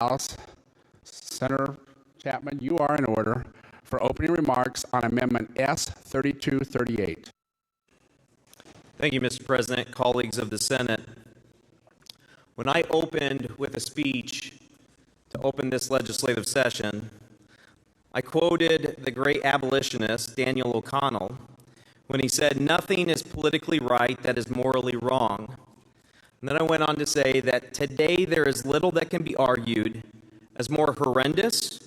House. Senator Chapman, you are in order for opening remarks on Amendment S 3238. Thank you, Mr. President, colleagues of the Senate. When I opened with a speech to open this legislative session, I quoted the great abolitionist Daniel O'Connell when he said, "Nothing is politically right that is morally wrong." And then I went on to say that today there is little that can be argued as more horrendous,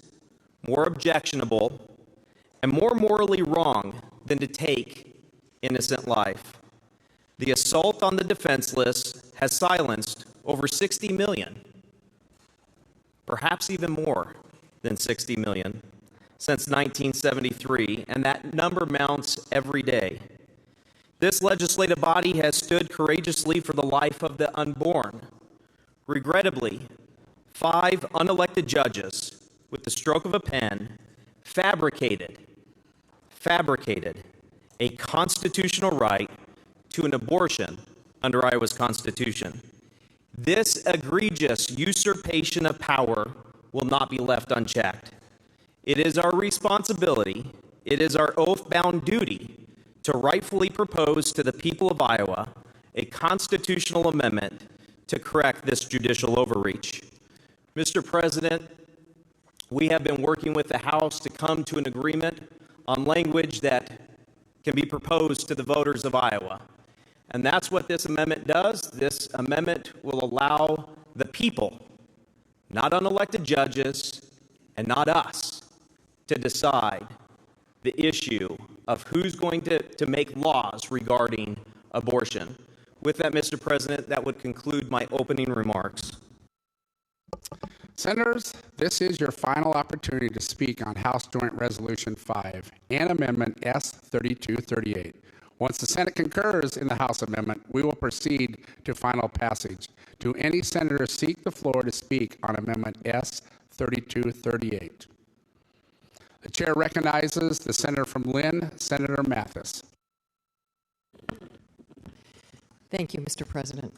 more objectionable, and more morally wrong than to take innocent life. The assault on the defenseless has silenced over 60 million, perhaps even more than 60 million, since 1973, and that number mounts every day. This legislative body has stood courageously for the life of the unborn. Regrettably, 5 unelected judges, with the stroke of a pen, fabricated a constitutional right to an abortion under Iowa's Constitution. This egregious usurpation of power will not be left unchecked. It is our responsibility, it is our oath-bound duty to rightfully propose to the people of Iowa a constitutional amendment to correct this judicial overreach. Mr. President, we have been working with the House to come to an agreement on language that can be proposed to the voters of Iowa. And that's what this amendment does. This amendment will allow the people, not unelected judges and not us, to decide the issue of who's going to make laws regarding abortion. With that, Mr. President, that would conclude my opening remarks. Senators, this is your final opportunity to speak on House Joint Resolution 5 and Amendment S 3238. Once the Senate concurs in the House amendment, we will proceed to final passage. Do any senators seek the floor to speak on Amendment S 3238? The chair recognizes the senator from Lynn, Senator Mathis. Thank you, Mr. President.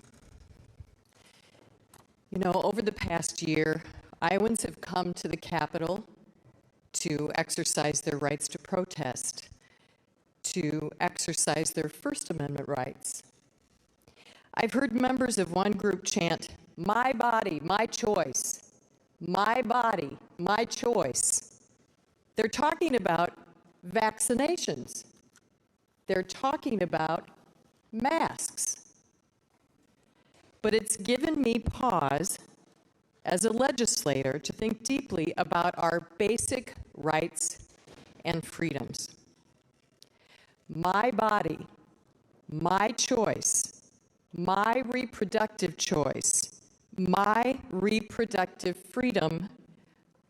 You know, over the past year, Iowans have come to the Capitol to exercise their rights to protest, to exercise their First Amendment rights. I've heard members of one group chant, "My body, my choice. My body, my choice." They're talking about vaccinations. They're talking about masks. But it's given me pause as a legislator to think deeply about our basic rights and freedoms. My body, my choice, my reproductive choice, my reproductive freedom,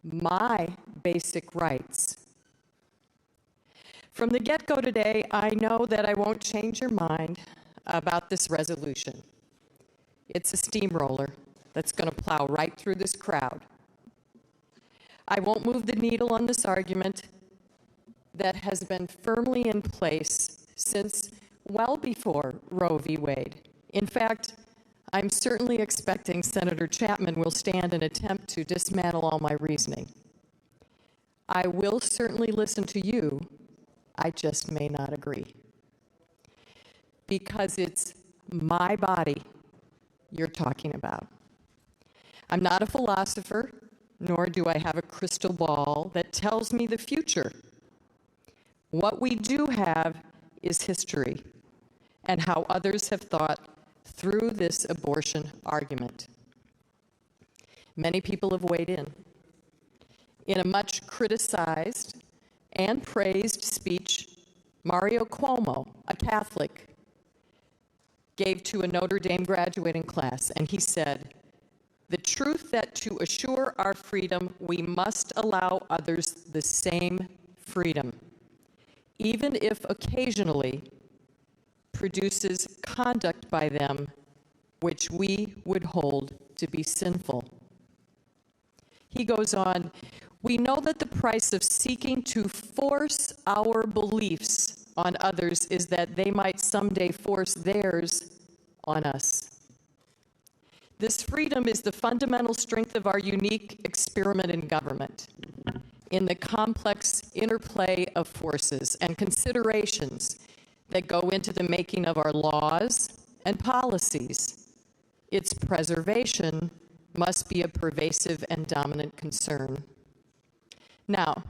my basic rights. From the get-go today, I know that I won't change your mind about this resolution. It's a steamroller that's going to plow right through this crowd. I won't move the needle on this argument that has been firmly in place since well before Roe v. Wade. In fact, I'm certainly expecting Senator Chapman will stand and attempt to dismantle all my reasoning. I will certainly listen to you, I just may not agree. Because it's my body you're talking about. I'm not a philosopher, nor do I have a crystal ball that tells me the future. What we do have is history and how others have thought through this abortion argument. Many people have weighed in. In a much criticized and praised speech, Mario Cuomo, a Catholic, gave to a Notre Dame graduating class, and he said, "The truth that to assure our freedom, we must allow others the same freedom, even if occasionally produces conduct by them which we would hold to be sinful." He goes on, "We know that the price of seeking to force our beliefs on others is that they might someday force theirs on us. This freedom is the fundamental strength of our unique experiment in government, in the complex interplay of forces and considerations that go into the making of our laws and policies. Its preservation must be a pervasive and dominant concern. Now,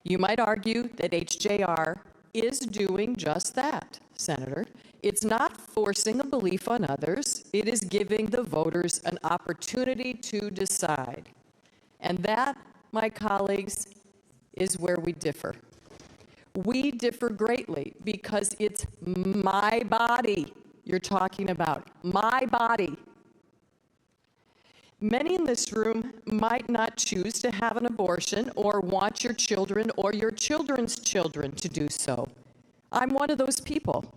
you might argue that HJR is doing just that, Senator. It's not forcing a belief on others. It is giving the voters an opportunity to decide. And that, my colleagues, is where we differ. We differ greatly because it's my body you're talking about, my body. Many in this room might not choose to have an abortion or want your children or your children's children to do so. I'm one of those people.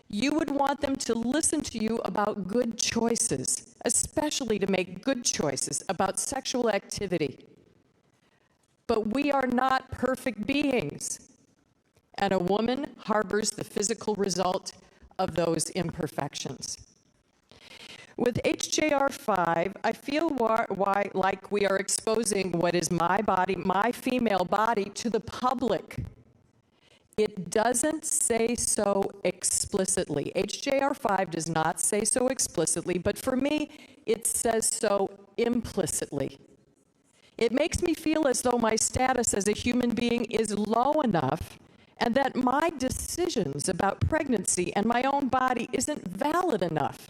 You would want them to listen to you about good choices, especially to make good choices about sexual activity. But we are not perfect beings, and a woman harbors the physical result of those imperfections. With HJR 5, I feel like we are exposing what is my body, my female body, to the public. It doesn't say so explicitly. HJR 5 does not say so explicitly, but for me, it says so implicitly. It makes me feel as though my status as a human being is low enough and that my decisions about pregnancy and my own body isn't valid enough,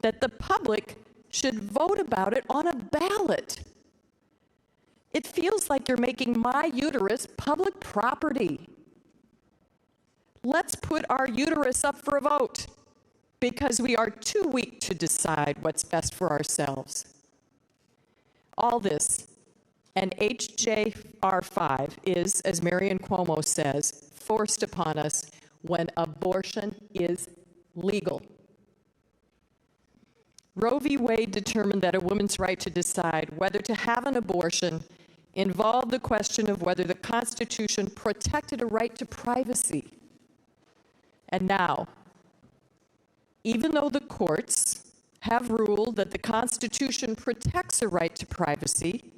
that the public should vote about it on a ballot. It feels like you're making my uterus public property. Let's put our uterus up for a vote because we are too weak to decide what's best for ourselves. All this and HJR 5 is, as Marion Cuomo says, forced upon us when abortion is legal. Roe v. Wade determined that a woman's right to decide whether to have an abortion involved the question of whether the Constitution protected a right to privacy. And now, even though the courts have ruled that the Constitution protects a right to privacy,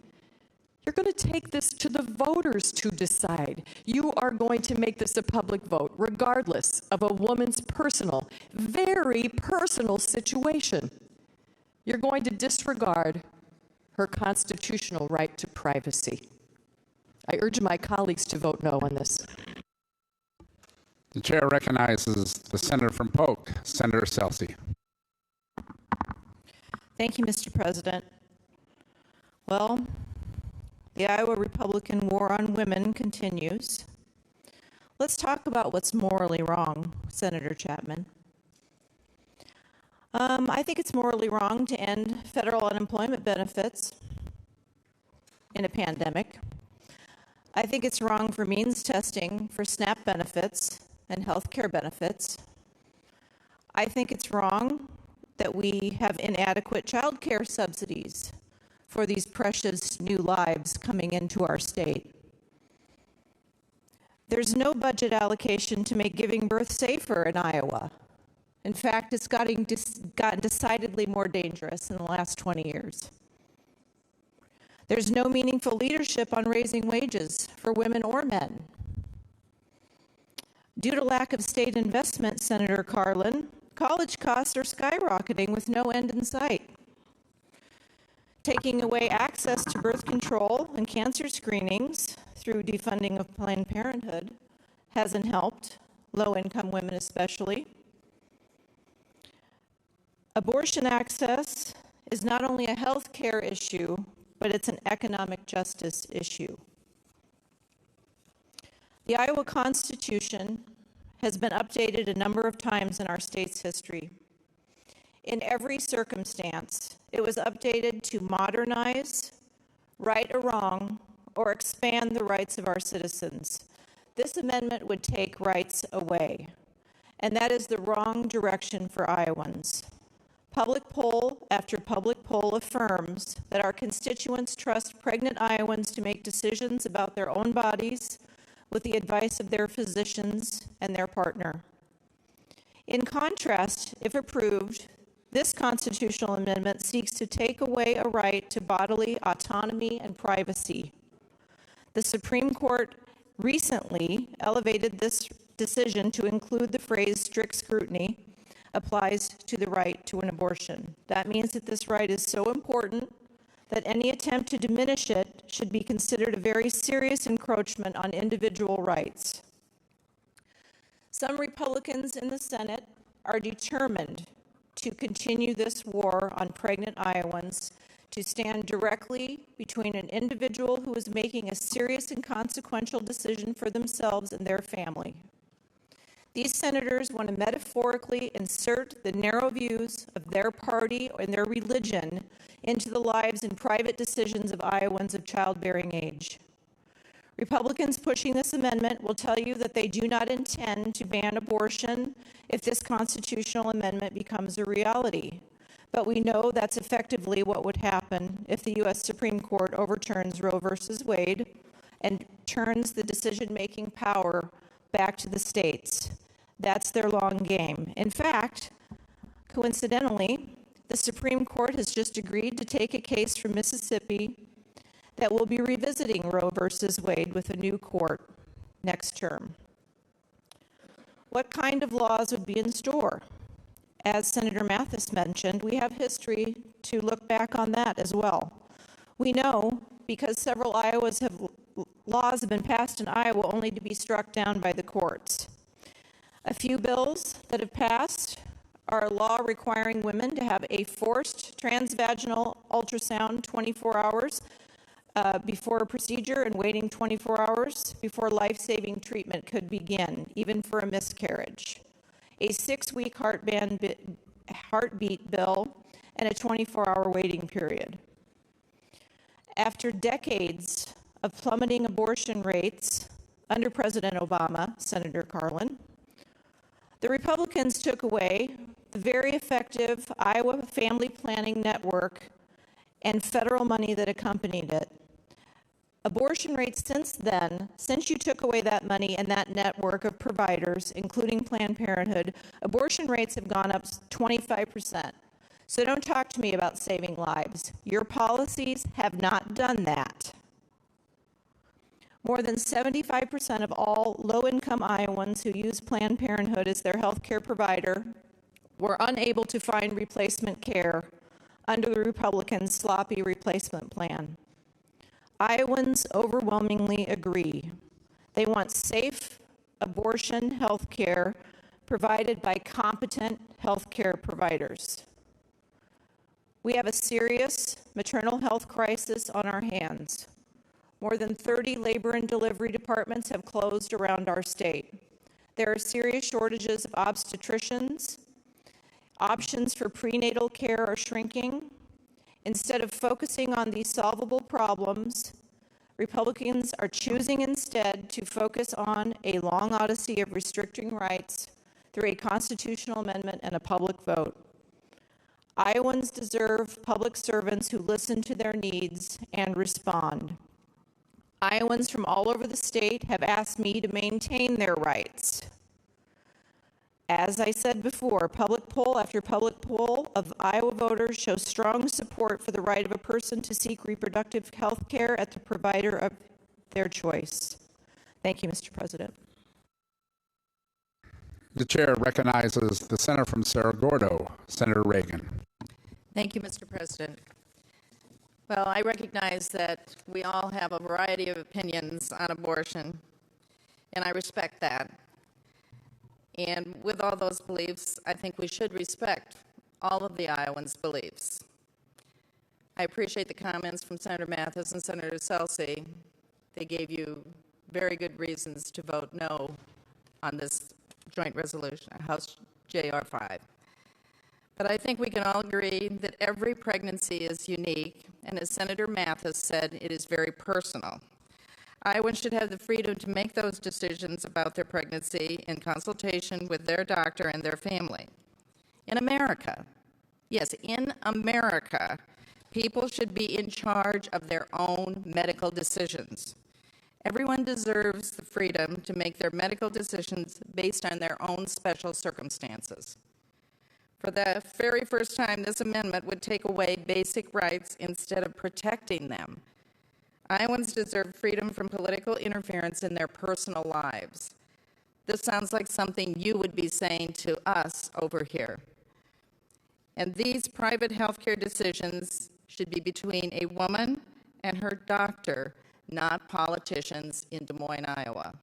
you're going to take this to the voters to decide. You are going to make this a public vote, regardless of a woman's personal, very personal situation. You're going to disregard her constitutional right to privacy. I urge my colleagues to vote no on this. The chair recognizes the senator from Polk, Senator Celsi. Thank you, Mr. President. Well, the Iowa Republican war on women continues. Let's talk about what's morally wrong, Senator Chapman. I think it's morally wrong to end federal unemployment benefits in a pandemic. I think it's wrong for means testing for SNAP benefits and health care benefits. I think it's wrong that we have inadequate child care subsidies for these precious new lives coming into our state. There's no budget allocation to make giving birth safer in Iowa. In fact, it's gotten decidedly more dangerous in the last 20 years. There's no meaningful leadership on raising wages for women or men. Due to lack of state investment, Senator Carlin, college costs are skyrocketing with no end in sight. Taking away access to birth control and cancer screenings through defunding of Planned Parenthood hasn't helped, low-income women especially. Abortion access is not only a health care issue, but it's an economic justice issue. The Iowa Constitution has been updated a number of times in our state's history. In every circumstance, it was updated to modernize, right a wrong, or expand the rights of our citizens. This amendment would take rights away, and that is the wrong direction for Iowans. Public poll after public poll affirms that our constituents trust pregnant Iowans to make decisions about their own bodies with the advice of their physicians and their partner. In contrast, if approved, This constitutional amendment seeks to take away a right to bodily autonomy and privacy. The Supreme Court recently elevated this decision to include the phrase strict scrutiny applies to the right to an abortion. That means that this right is so important that any attempt to diminish it should be considered a very serious encroachment on individual rights. Some Republicans in the Senate are determined to continue this war on pregnant Iowans, to stand directly between an individual who is making a serious and consequential decision for themselves and their family. These senators want to metaphorically insert the narrow views of their party and their religion into the lives and private decisions of Iowans of childbearing age. Republicans pushing this amendment will tell you that they do not intend to ban abortion if this constitutional amendment becomes a reality. But we know that's effectively what would happen if the U.S. Supreme Court overturns Roe versus Wade and turns the decision-making power back to the states. That's their long game. In fact, coincidentally, the Supreme Court has just agreed to take a case from Mississippi that will be revisiting Roe versus Wade with a new court next term. What kind of laws would be in store? As Senator Mathis mentioned, we have history to look back on that as well. We know because several laws have been passed in Iowa only to be struck down by the courts. A few bills that have passed are a law requiring women to have a forced transvaginal ultrasound 24 hours before a procedure and waiting 24 hours before life-saving treatment could begin, even for a miscarriage. A 6-week heartbeat bill, and a 24-hour waiting period. After decades of plummeting abortion rates under President Obama, Senator Carlin, the Republicans took away the very effective Iowa Family Planning Network and federal money that accompanied it. Abortion rates since then, since you took away that money and that network of providers, including Planned Parenthood, abortion rates have gone up 25%. So don't talk to me about saving lives. Your policies have not done that. More than 75% of all low-income Iowans who use Planned Parenthood as their health care provider were unable to find replacement care under the Republican sloppy replacement plan. Iowans overwhelmingly agree. They want safe abortion health care provided by competent health care providers. We have a serious maternal health crisis on our hands. More than 30 labor and delivery departments have closed around our state. There are serious shortages of obstetricians. Options for prenatal care are shrinking. Instead of focusing on these solvable problems, Republicans are choosing instead to focus on a long odyssey of restricting rights through a constitutional amendment and a public vote. Iowans deserve public servants who listen to their needs and respond. Iowans from all over the state have asked me to maintain their rights. As I said before, public poll after public poll of Iowa voters shows strong support for the right of a person to seek reproductive health care at the provider of their choice. Thank you, Mr. President. The chair recognizes the senator from Cerro Gordo, Senator Reagan. Thank you, Mr. President. Well, I recognize that we all have a variety of opinions on abortion, and I respect that. And with all those beliefs, I think we should respect all of the Iowans' beliefs. I appreciate the comments from Senator Mathis and Senator Celsi. They gave you very good reasons to vote no on this joint resolution, House JR 5. But I think we can all agree that every pregnancy is unique, and as Senator Mathis said, it is very personal. Iowans should have the freedom to make those decisions about their pregnancy in consultation with their doctor and their family. In America, yes, in America, people should be in charge of their own medical decisions. Everyone deserves the freedom to make their medical decisions based on their own special circumstances. For the very first time, this amendment would take away basic rights instead of protecting them. Iowans deserve freedom from political interference in their personal lives. This sounds like something you would be saying to us over here. And these private healthcare decisions should be between a woman and her doctor, not politicians in Des Moines, Iowa,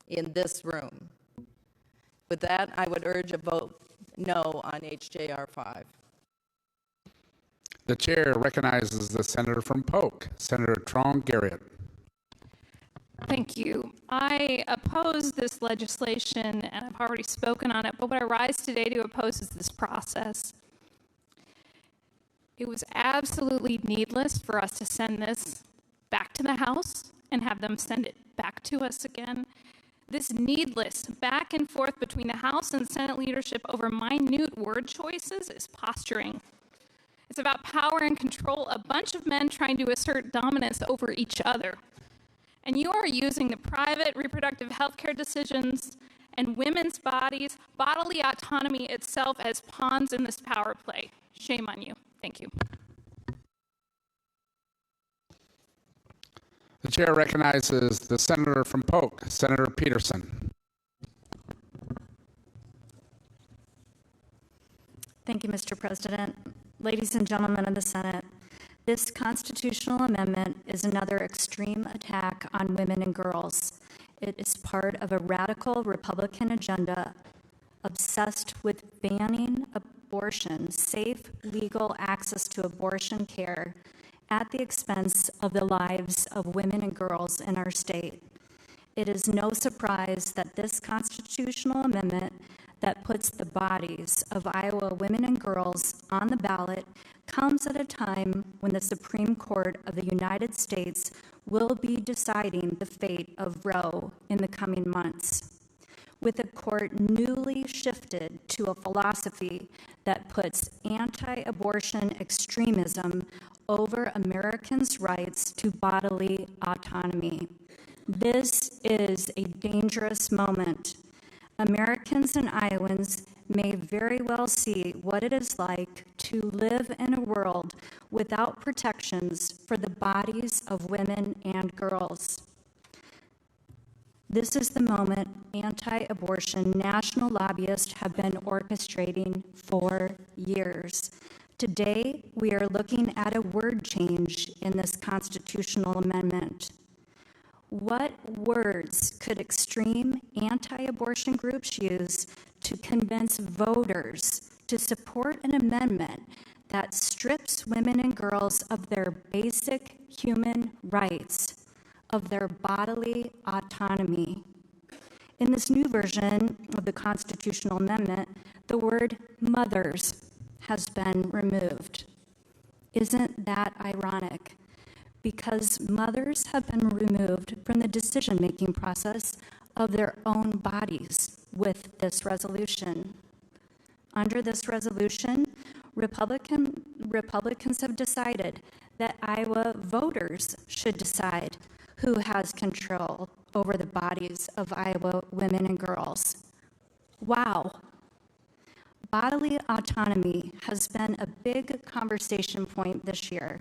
in this room. With that, I would urge a vote no on HJR 5. The chair recognizes the senator from Polk, Senator Trone Garriott. Thank you. I oppose this legislation, and I've already spoken on it, but what I rise today to oppose is this process. It was absolutely needless for us to send this back to the House and have them send it back to us again. This needless back and forth between the House and Senate leadership over minute word choices is posturing. It's about power and control, a bunch of men trying to assert dominance over each other. And you are using the private reproductive health care decisions and women's bodies, bodily autonomy itself as pawns in this power play. Shame on you. Thank you. The chair recognizes the senator from Polk, Senator Petersen. Thank you, Mr. President. Ladies and gentlemen of the Senate, this constitutional amendment is another extreme attack on women and girls. It is part of a radical Republican agenda obsessed with banning abortion, safe, legal access to abortion care at the expense of the lives of women and girls in our state. It is no surprise that this constitutional amendment that puts the bodies of Iowa women and girls on the ballot comes at a time when the Supreme Court of the United States will be deciding the fate of Roe in the coming months. With the court newly shifted to a philosophy that puts anti-abortion extremism over Americans' rights to bodily autonomy. This is a dangerous moment. Americans and Iowans may very well see what it is like to live in a world without protections for the bodies of women and girls. This is the moment anti-abortion national lobbyists have been orchestrating for years. Today, we are looking at a word change in this constitutional amendment. What words could extreme anti-abortion groups use to convince voters to support an amendment that strips women and girls of their basic human rights, of their bodily autonomy? In this new version of the constitutional amendment, the word mothers has been removed. Isn't that ironic? Because mothers have been removed from the decision-making process of their own bodies with this resolution. Under this resolution, Republicans have decided that Iowa voters should decide who has control over the bodies of Iowa women and girls. Wow. Bodily autonomy has been a big conversation point this year.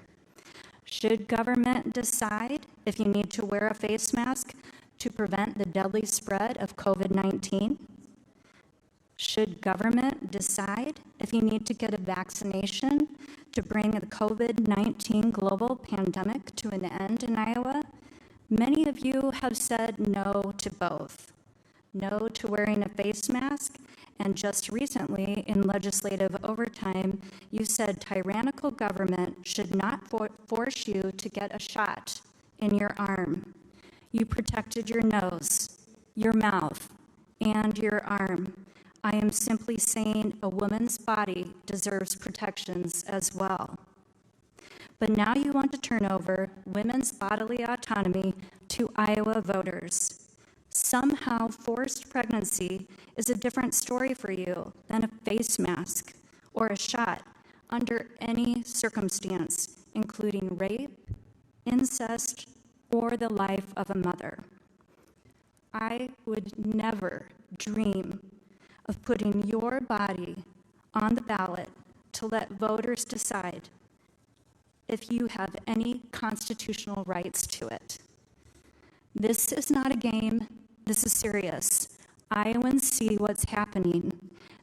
Should government decide if you need to wear a face mask to prevent the deadly spread of COVID-19? Should government decide if you need to get a vaccination to bring the COVID-19 global pandemic to an end in Iowa? Many of you have said no to both. No to wearing a face mask, and just recently in legislative overtime, you said tyrannical government should not force you to get a shot in your arm. You protected your nose, your mouth, and your arm. I am simply saying a woman's body deserves protections as well. But now you want to turn over women's bodily autonomy to Iowa voters. Somehow forced pregnancy is a different story for you than a face mask or a shot under any circumstance, including rape, incest, or the life of a mother. I would never dream of putting your body on the ballot to let voters decide if you have any constitutional rights to it. This is not a game. This is serious. Iowans see what's happening.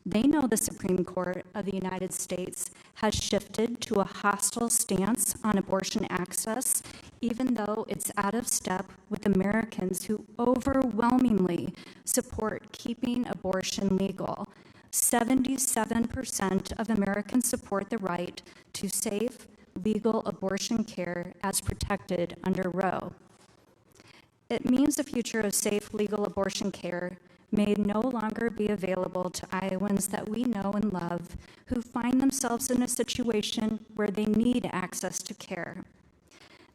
They know the Supreme Court of the United States has shifted to a hostile stance on abortion access, even though it's out of step with Americans who overwhelmingly support keeping abortion legal. 77% of Americans support the right to safe, legal abortion care as protected under Roe. It means the future of safe, legal abortion care may no longer be available to Iowans that we know and love who find themselves in a situation where they need access to care.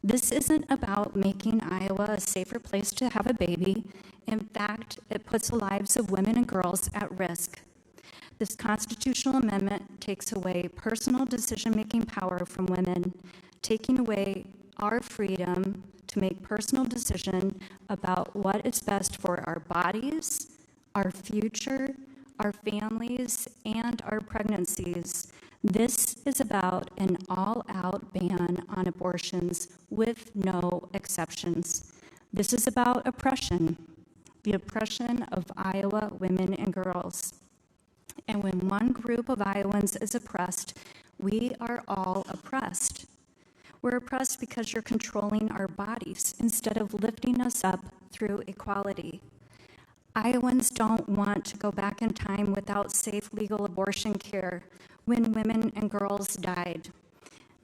This isn't about making Iowa a safer place to have a baby. In fact, it puts the lives of women and girls at risk. This constitutional amendment takes away personal decision-making power from women, taking away our freedom to make personal decisions about what is best for our bodies, our future, our families, and our pregnancies. This is about an all-out ban on abortions with no exceptions. This is about oppression, the oppression of Iowa women and girls. And when one group of Iowans is oppressed, we are all oppressed. We're oppressed because you're controlling our bodies instead of lifting us up through equality. Iowans don't want to go back in time without safe legal abortion care when women and girls died,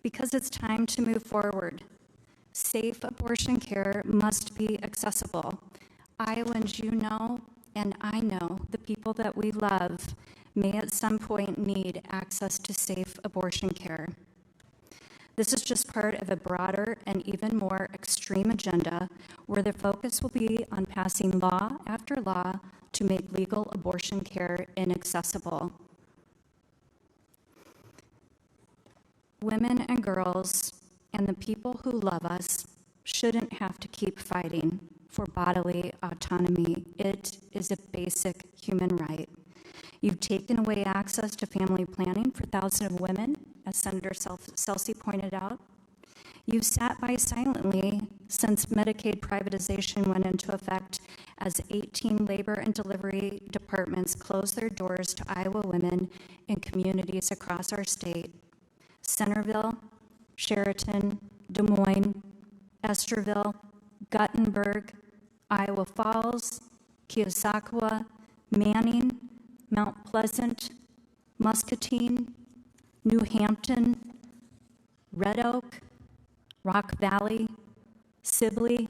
because it's time to move forward. Safe abortion care must be accessible. Iowans, you know, and I know, the people that we love may at some point need access to safe abortion care. This is just part of a broader and even more extreme agenda where the focus will be on passing law after law to make legal abortion care inaccessible. Women and girls and the people who love us shouldn't have to keep fighting for bodily autonomy. It is a basic human right. You've taken away access to family planning for thousands of women, as Senator Celsi pointed out. You've sat by silently since Medicaid privatization went into effect as 18 labor and delivery departments closed their doors to Iowa women in communities across our state. Centerville, Sheraton, Des Moines, Esterville, Guttenberg, Iowa Falls, Keosauqua, Manning, Mount Pleasant, Muscatine, New Hampton, Red Oak, Rock Valley, Sibley,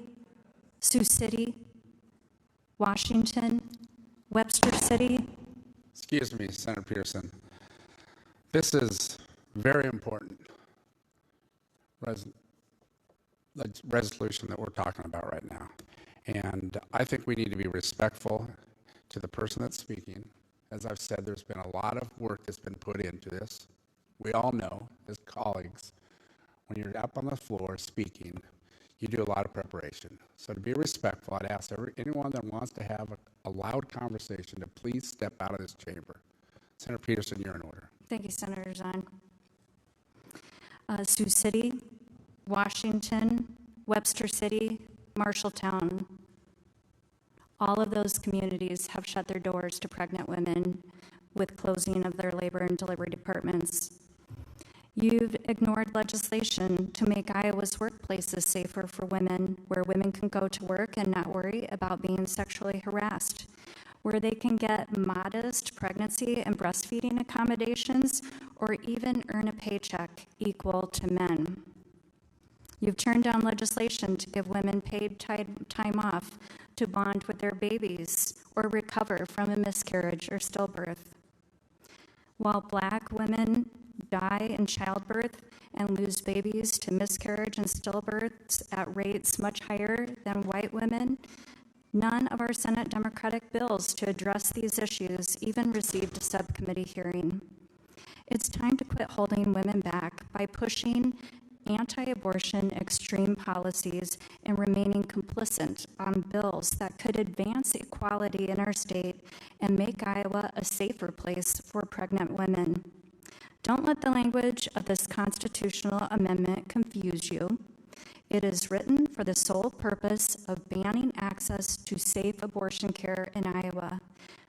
Sioux City, Washington, Webster City. Excuse me, Senator Petersen. This is very important resolution that we're talking about right now. And I think we need to be respectful to the person that's speaking. As I've said, there's been a lot of work that's been put into this. We all know, as colleagues, when you're up on the floor speaking, you do a lot of preparation. So to be respectful, I'd ask anyone that wants to have a loud conversation to please step out of this chamber. Senator Petersen, you're in order. Thank you, Senator Zahn. Sioux City, Washington, Webster City, Marshalltown. All of those communities have shut their doors to pregnant women with closing of their labor and delivery departments. You've ignored legislation to make Iowa's workplaces safer for women, where women can go to work and not worry about being sexually harassed, where they can get modest pregnancy and breastfeeding accommodations, or even earn a paycheck equal to men. You've turned down legislation to give women paid time off to bond with their babies or recover from a miscarriage or stillbirth. While Black women die in childbirth and lose babies to miscarriage and stillbirths at rates much higher than white women, none of our Senate Democratic bills to address these issues even received a subcommittee hearing. It's time to quit holding women back by pushing anti-abortion extreme policies and remaining complicit on bills that could advance equality in our state and make Iowa a safer place for pregnant women. Don't let the language of this constitutional amendment confuse you. It is written for the sole purpose of banning access to safe abortion care in Iowa.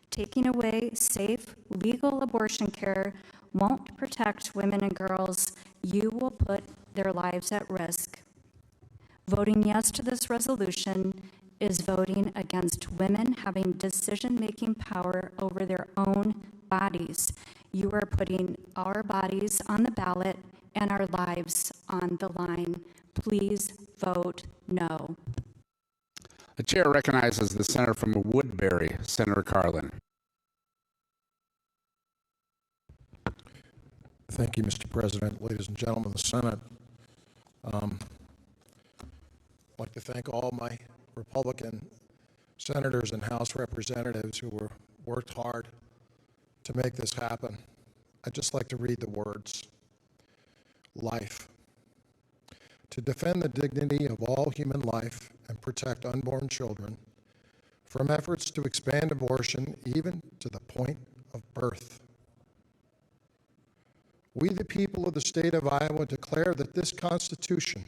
Taking away safe, legal abortion care won't protect women and girls. You will put their lives at risk. Voting yes to this resolution is voting against women having decision-making power over their own bodies. You are putting our bodies on the ballot and our lives on the line. Please vote no. The chair recognizes the senator from Woodbury, Senator Carlin. Thank you, Mr. President, ladies and gentlemen of the Senate. I'd like to thank all my Republican senators and House representatives who worked hard to make this happen. I'd just like to read the words. Life. To defend the dignity of all human life and protect unborn children from efforts to expand abortion even to the point of birth. We, the people of the state of Iowa, declare that this Constitution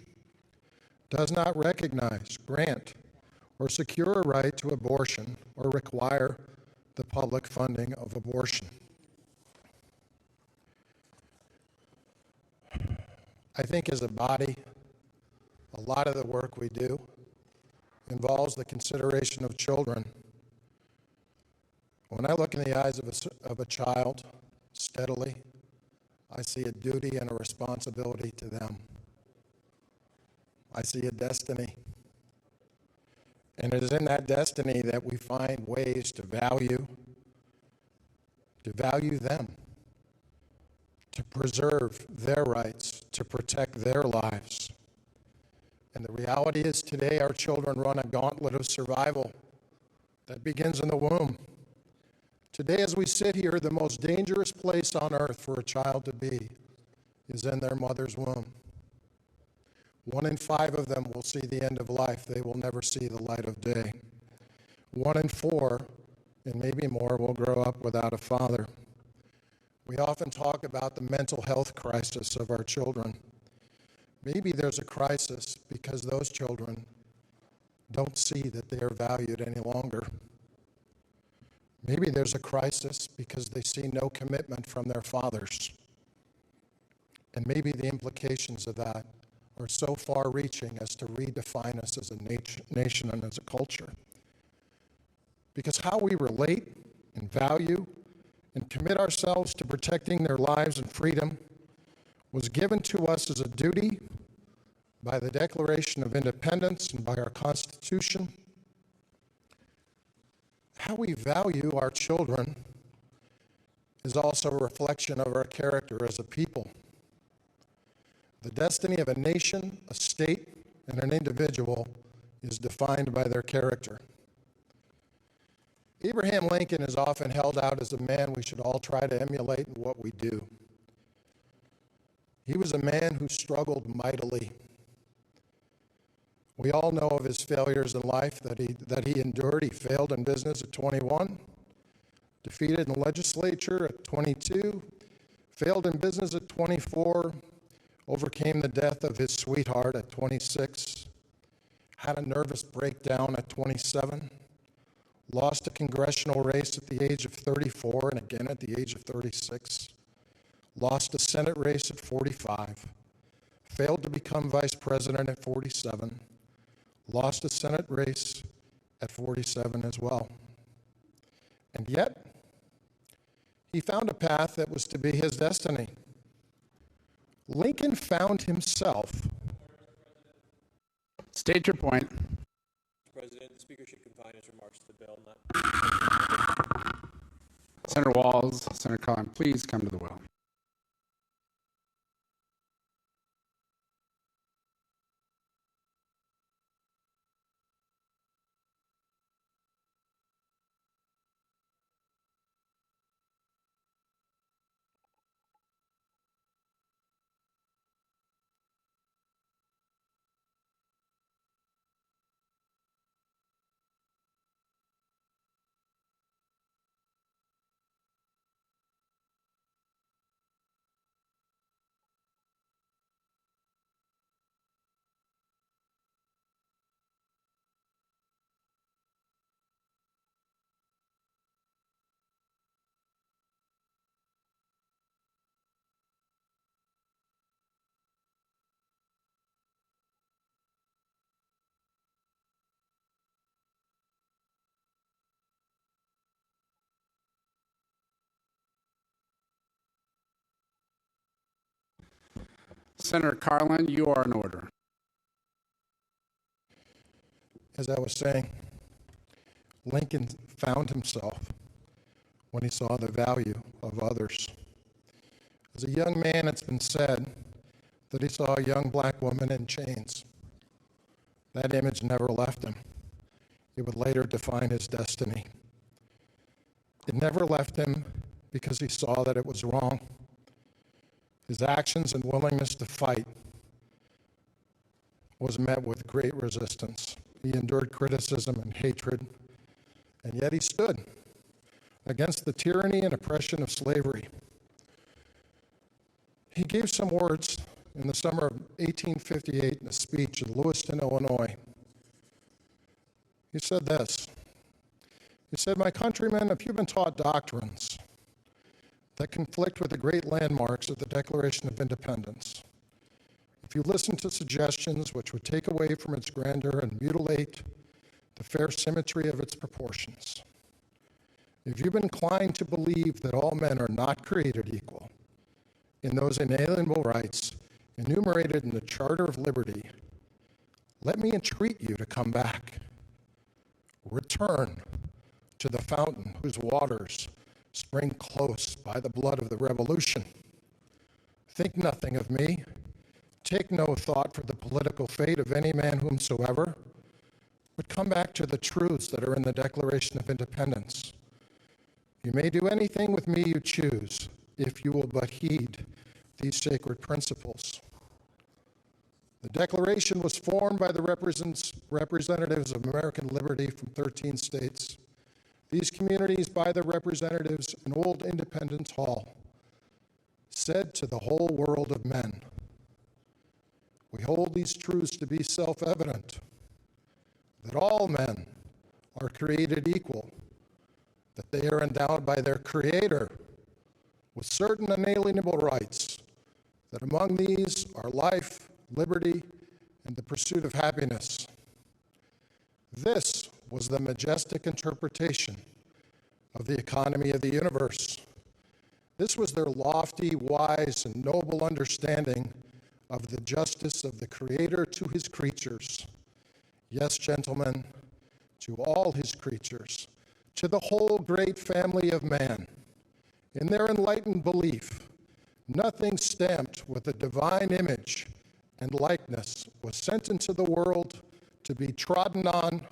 does not recognize, grant, or secure a right to abortion or require the public funding of abortion. I think as a body, a lot of the work we do involves the consideration of children. When I look in the eyes of a child steadily, I see a duty and a responsibility to them. I see a destiny. And it is in that destiny that we find ways to value them, to preserve their rights, to protect their lives. And the reality is today our children run a gauntlet of survival that begins in the womb. Today as we sit here, the most dangerous place on earth for a child to be is in their mother's womb. 1 in 5 of them will see the end of life. They will never see the light of day. 1 in 4, and maybe more, will grow up without a father. We often talk about the mental health crisis of our children. Maybe there's a crisis because those children don't see that they are valued any longer. Maybe there's a crisis because they see no commitment from their fathers. And maybe the implications of that are so far-reaching as to redefine us as a nation and as a culture. Because how we relate and value and commit ourselves to protecting their lives and freedom was given to us as a duty by the Declaration of Independence and by our Constitution. How we value our children is also a reflection of our character as a people. The destiny of a nation, a state, and an individual is defined by their character. Abraham Lincoln is often held out as a man we should all try to emulate in what we do. He was a man who struggled mightily. We all know of his failures in life that he endured. He failed in business at 21, defeated in the legislature at 22, failed in business at 24, overcame the death of his sweetheart at 26, had a nervous breakdown at 27, lost a congressional race at the age of 34 and again at the age of 36, lost a Senate race at 45, failed to become vice president at 47, lost a Senate race at 47 as well. And yet, he found a path that was to be his destiny. Lincoln found himself. State your point. Mr. President, the Speaker should confine his remarks to the bill, not. Senator Walz, Senator Collin, please come to the well. Senator Carlin, you are in order. As I was saying, Lincoln found himself when he saw the value of others. As a young man, it's been said that he saw a young black woman in chains. That image never left him. It would later define his destiny. It never left him because he saw that it was wrong. His actions and willingness to fight was met with great resistance. He endured criticism and hatred, and yet he stood against the tyranny and oppression of slavery. He gave some words in the summer of 1858 in a speech in Lewiston, Illinois. He said this. He said, "My countrymen, if you've been taught doctrines that conflict with the great landmarks of the Declaration of Independence, if you listen to suggestions which would take away from its grandeur and mutilate the fair symmetry of its proportions, if you've been inclined to believe that all men are not created equal in those inalienable rights enumerated in the Charter of Liberty, let me entreat you to come back. Return to the fountain whose waters spring close by the blood of the Revolution. Think nothing of me. Take no thought for the political fate of any man whomsoever, but come back to the truths that are in the Declaration of Independence. You may do anything with me you choose, if you will but heed these sacred principles." The Declaration was formed by the representatives of American liberty from 13 states. These communities, by their representatives in Old Independence Hall, said to the whole world of men, "We hold these truths to be self-evident, that all men are created equal, that they are endowed by their Creator with certain inalienable rights, that among these are life, liberty, and the pursuit of happiness." This was the majestic interpretation of the economy of the universe. This was their lofty, wise, and noble understanding of the justice of the Creator to his creatures. Yes, gentlemen, to all his creatures, to the whole great family of man. In their enlightened belief, nothing stamped with the divine image and likeness was sent into the world to be trodden on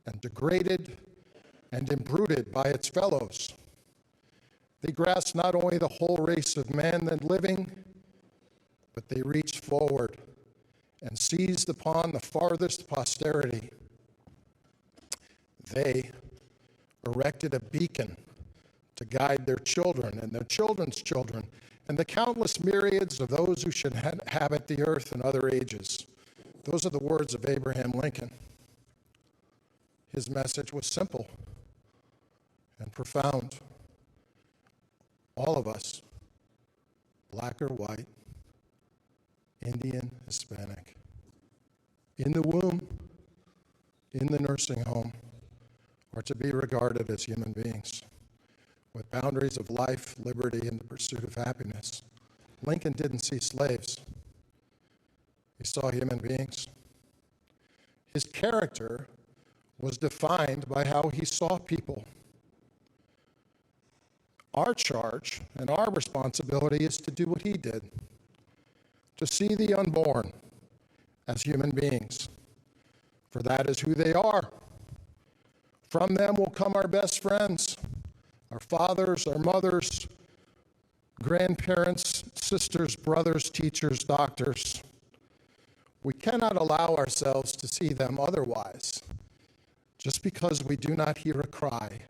and degraded and imbruted by its fellows. They grasped not only the whole race of man then living, but they reached forward and seized upon the farthest posterity. They erected a beacon to guide their children and their children's children and the countless myriads of those who should inhabit the earth in other ages. Those are the words of Abraham Lincoln. His message was simple and profound. All of us, black or white, Indian, Hispanic, in the womb, in the nursing home, are to be regarded as human beings with boundaries of life, liberty, and the pursuit of happiness. Lincoln didn't see slaves. He saw human beings. His character was defined by how he saw people. Our charge and our responsibility is to do what he did, to see the unborn as human beings, for that is who they are. From them will come our best friends, our fathers, our mothers, grandparents, sisters, brothers, teachers, doctors. We cannot allow ourselves to see them otherwise. Just because we do not hear a cry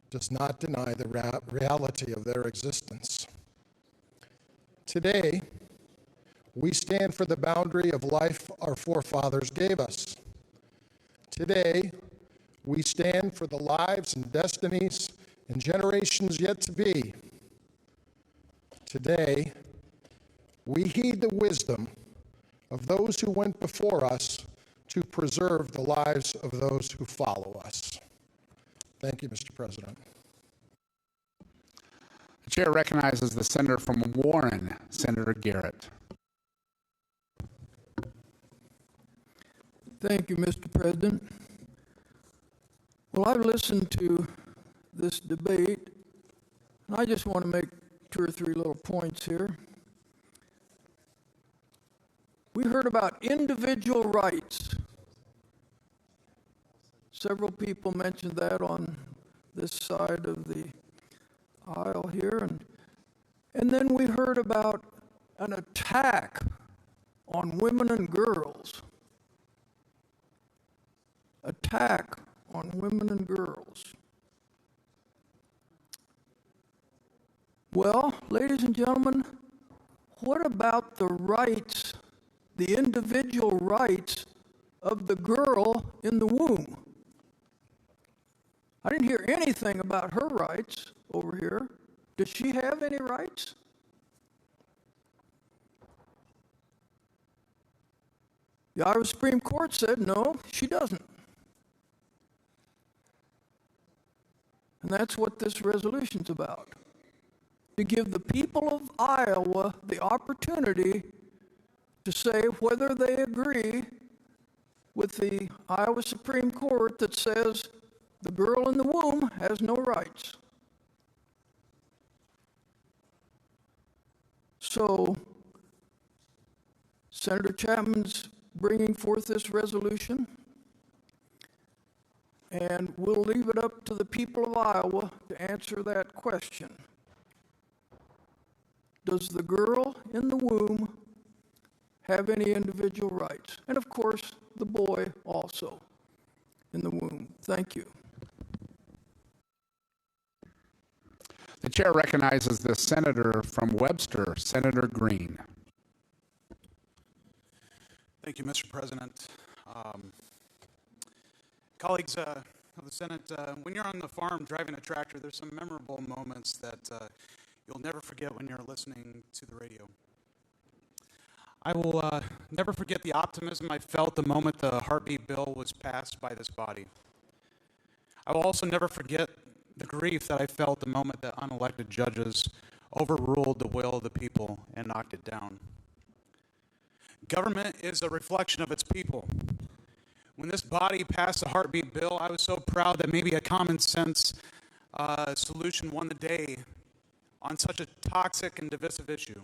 does not deny the reality of their existence. Today, we stand for the boundary of life our forefathers gave us. Today, we stand for the lives and destinies and generations yet to be. Today, we heed the wisdom of those who went before us to preserve the lives of those who follow us. Thank you, Mr. President. The chair recognizes the senator from Warren, Senator Garrett. Thank you, Mr. President. Well, I've listened to this debate, and I just want to make 2 or 3 little points here. We heard about individual rights. Several people mentioned that on this side of the aisle here. And then we heard about an attack on women and girls. Attack on women and girls. Well, ladies and gentlemen, what about the rights, the individual rights of the girl in the womb? I didn't hear anything about her rights over here. Does she have any rights? The Iowa Supreme Court said no, she doesn't. And that's what this resolution's about. To give the people of Iowa the opportunity to say whether they agree with the Iowa Supreme Court that says the girl in the womb has no rights. So, Senator Chapman's bringing forth this resolution, and we'll leave it up to the people of Iowa to answer that question. Does the girl in the womb have any individual rights? And of course, the boy also in the womb. Thank you. The chair recognizes the senator from Webster, Senator Green. Thank you, Mr. President. Colleagues of the Senate, when you're on the farm driving a tractor, there's some memorable moments that you'll never forget when you're listening to the radio. I will never forget the optimism I felt the moment the heartbeat bill was passed by this body. I will also never forget the grief that I felt the moment that unelected judges overruled the will of the people and knocked it down. Government is a reflection of its people. When this body passed the heartbeat bill, I was so proud that maybe a common sense solution won the day on such a toxic and divisive issue.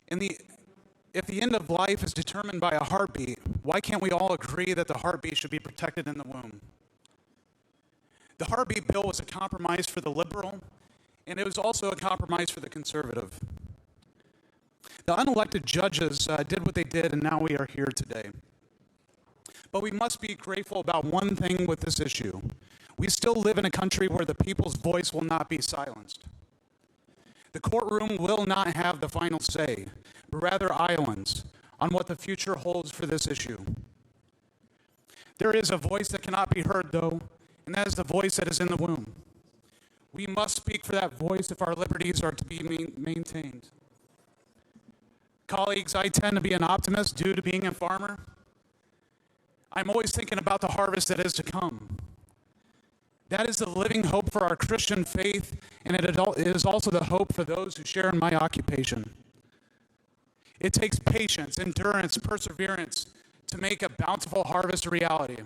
If the end of life is determined by a heartbeat, why can't we all agree that the heartbeat should be protected in the womb? The heartbeat bill was a compromise for the liberal, and it was also a compromise for the conservative. The unelected judges did what they did, and now we are here today. But we must be grateful about one thing with this issue. We still live in a country where the people's voice will not be silenced. The courtroom will not have the final say, but rather Iowans, on what the future holds for this issue. There is a voice that cannot be heard, though, and that is the voice that is in the womb. We must speak for that voice if our liberties are to be maintained. Colleagues, I tend to be an optimist due to being a farmer. I'm always thinking about the harvest that is to come. That is the living hope for our Christian faith, and it is also the hope for those who share in my occupation. It takes patience, endurance, perseverance to make a bountiful harvest a reality.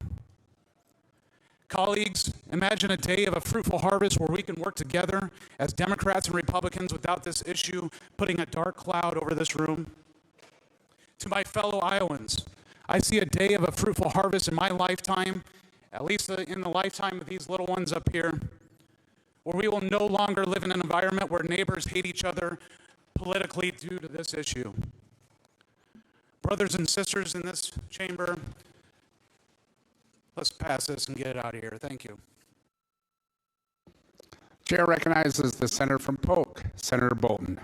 Colleagues, imagine a day of a fruitful harvest where we can work together as Democrats and Republicans without this issue putting a dark cloud over this room. To my fellow Iowans, I see a day of a fruitful harvest in my lifetime, at least in the lifetime of these little ones up here, where we will no longer live in an environment where neighbors hate each other politically due to this issue. Brothers and sisters in this chamber, let's pass this and get it out of here. Thank you. Chair recognizes the senator from Polk, Senator Boulton.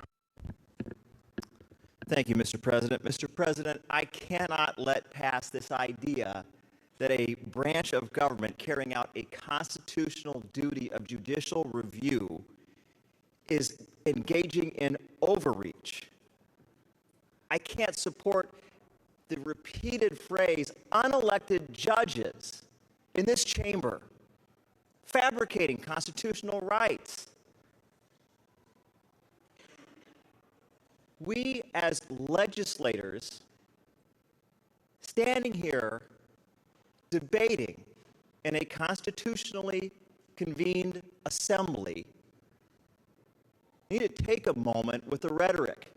Thank you, Mr. President. Mr. President, I cannot let pass this idea that a branch of government carrying out a constitutional duty of judicial review is engaging in overreach. I can't support the repeated phrase, unelected judges in this chamber fabricating constitutional rights. We as legislators standing here debating in a constitutionally convened assembly, we need to take a moment with the rhetoric.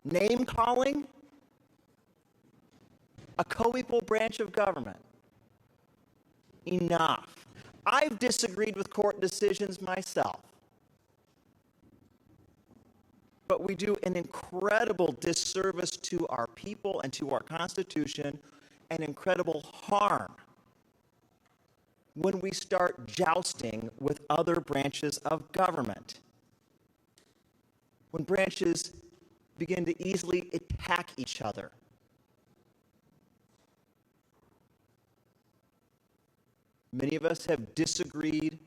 Name calling a co-equal branch of government. Enough. I've disagreed with court decisions myself. But we do an incredible disservice to our people and to our Constitution, and incredible harm when we start jousting with other branches of government. When branches begin to easily attack each other. Many of us have disagreed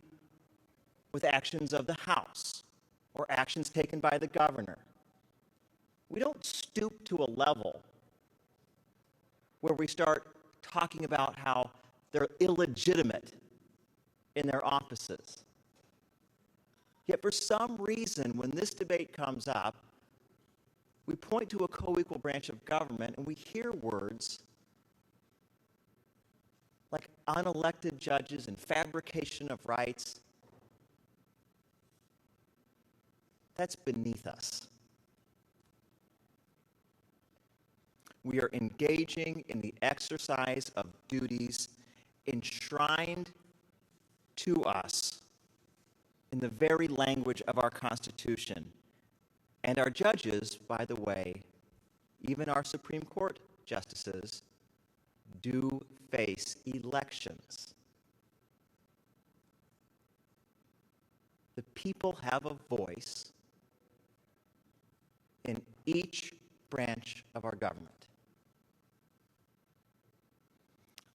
with actions of the House or actions taken by the governor. We don't stoop to a level where we start talking about how they're illegitimate in their offices. Yet for some reason, when this debate comes up, we point to a co-equal branch of government and we hear words like unelected judges and fabrication of rights. That's beneath us. We are engaging in the exercise of duties enshrined to us in the very language of our Constitution. And our judges, by the way, even our Supreme Court justices, do face elections. The people have a voice in each branch of our government.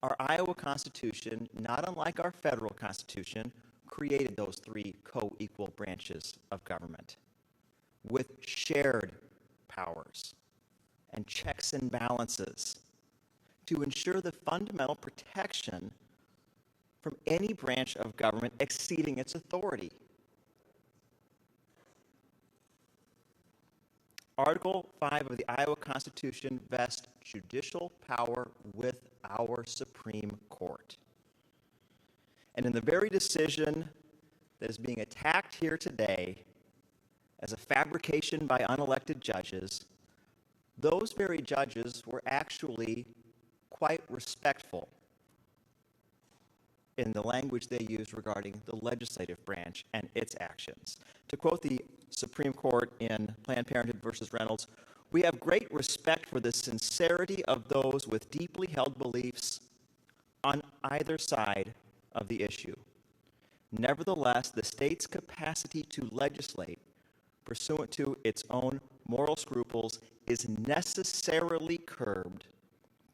Our Iowa Constitution, not unlike our federal Constitution, created those three co-equal branches of government with shared powers and checks and balances to ensure the fundamental protection from any branch of government exceeding its authority. Article 5 of the Iowa Constitution vests judicial power with our Supreme Court. And in the very decision that is being attacked here today as a fabrication by unelected judges, those very judges were actually quite respectful in the language they used regarding the legislative branch and its actions. To quote the Supreme Court in Planned Parenthood versus Reynolds, "We have great respect for the sincerity of those with deeply held beliefs on either side of the issue. Nevertheless, the state's capacity to legislate pursuant to its own moral scruples is necessarily curbed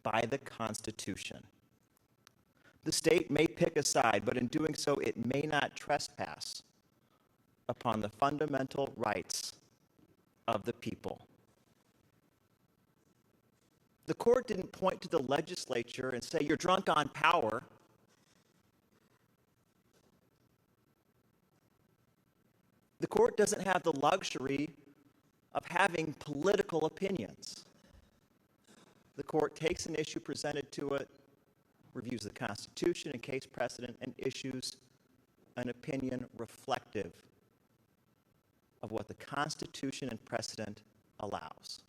by the Constitution. The state may pick a side, but in doing so, it may not trespass upon the fundamental rights of the people." The court didn't point to the legislature and say, "You're drunk on power." The court doesn't have the luxury of having political opinions. The court takes an issue presented to it, reviews the Constitution and case precedent, and issues an opinion reflective of what the Constitution and precedent allows.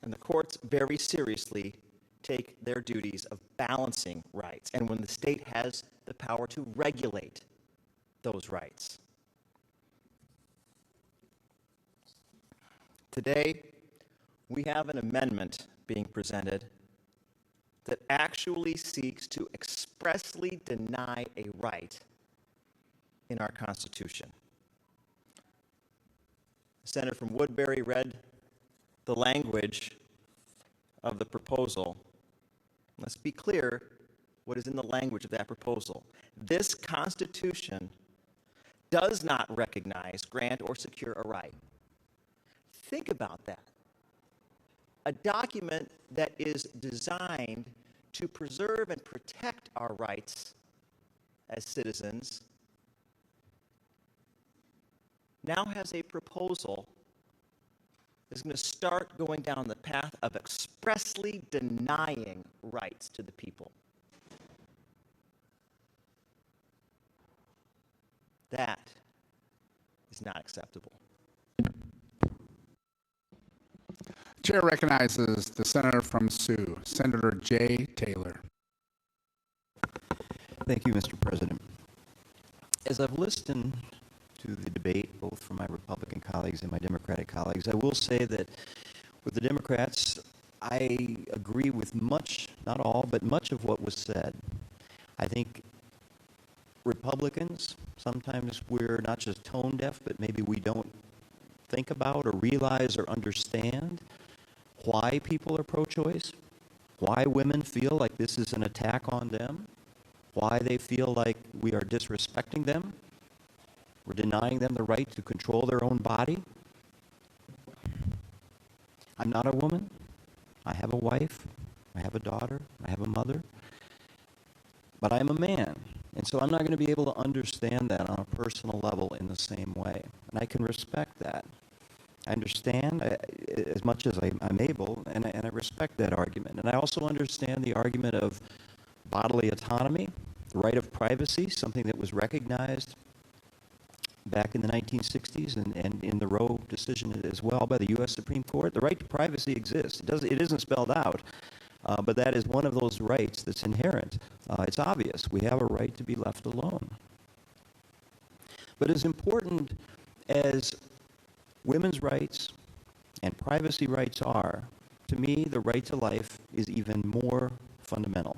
And the courts very seriously take their duties of balancing rights, and when the state has the power to regulate those rights. Today, we have an amendment being presented that actually seeks to expressly deny a right in our Constitution. The senator from Woodbury read the language of the proposal. Let's be clear what is in the language of that proposal. This Constitution does not recognize, grant, or secure a right. Think about that. A document that is designed to preserve and protect our rights as citizens now has a proposal is going to start going down the path of expressly denying rights to the people. That is not acceptable. Chair recognizes the senator from Sioux, Senator Jay Taylor. Thank you, Mr. President. As I've listened to the debate, both from my Republican colleagues and my Democratic colleagues, I will say that with the Democrats, I agree with much, not all, but much of what was said. I think Republicans, sometimes we're not just tone deaf, but maybe we don't think about or realize or understand why people are pro-choice, why women feel like this is an attack on them, why they feel like we are disrespecting them, we're denying them the right to control their own body. I'm not a woman. I have a wife. I have a daughter. I have a mother. But I'm a man. And so I'm not going to be able to understand that on a personal level in the same way. And I can respect that. I understand as much as I'm able, and I respect that argument. And I also understand the argument of bodily autonomy, the right of privacy, something that was recognized back in the 1960s and in the Roe decision as well by the U.S. Supreme Court. The right to privacy exists. It isn't spelled out, but that is one of those rights that's inherent. It's obvious. We have a right to be left alone. But as important as women's rights and privacy rights are, to me, the right to life is even more fundamental.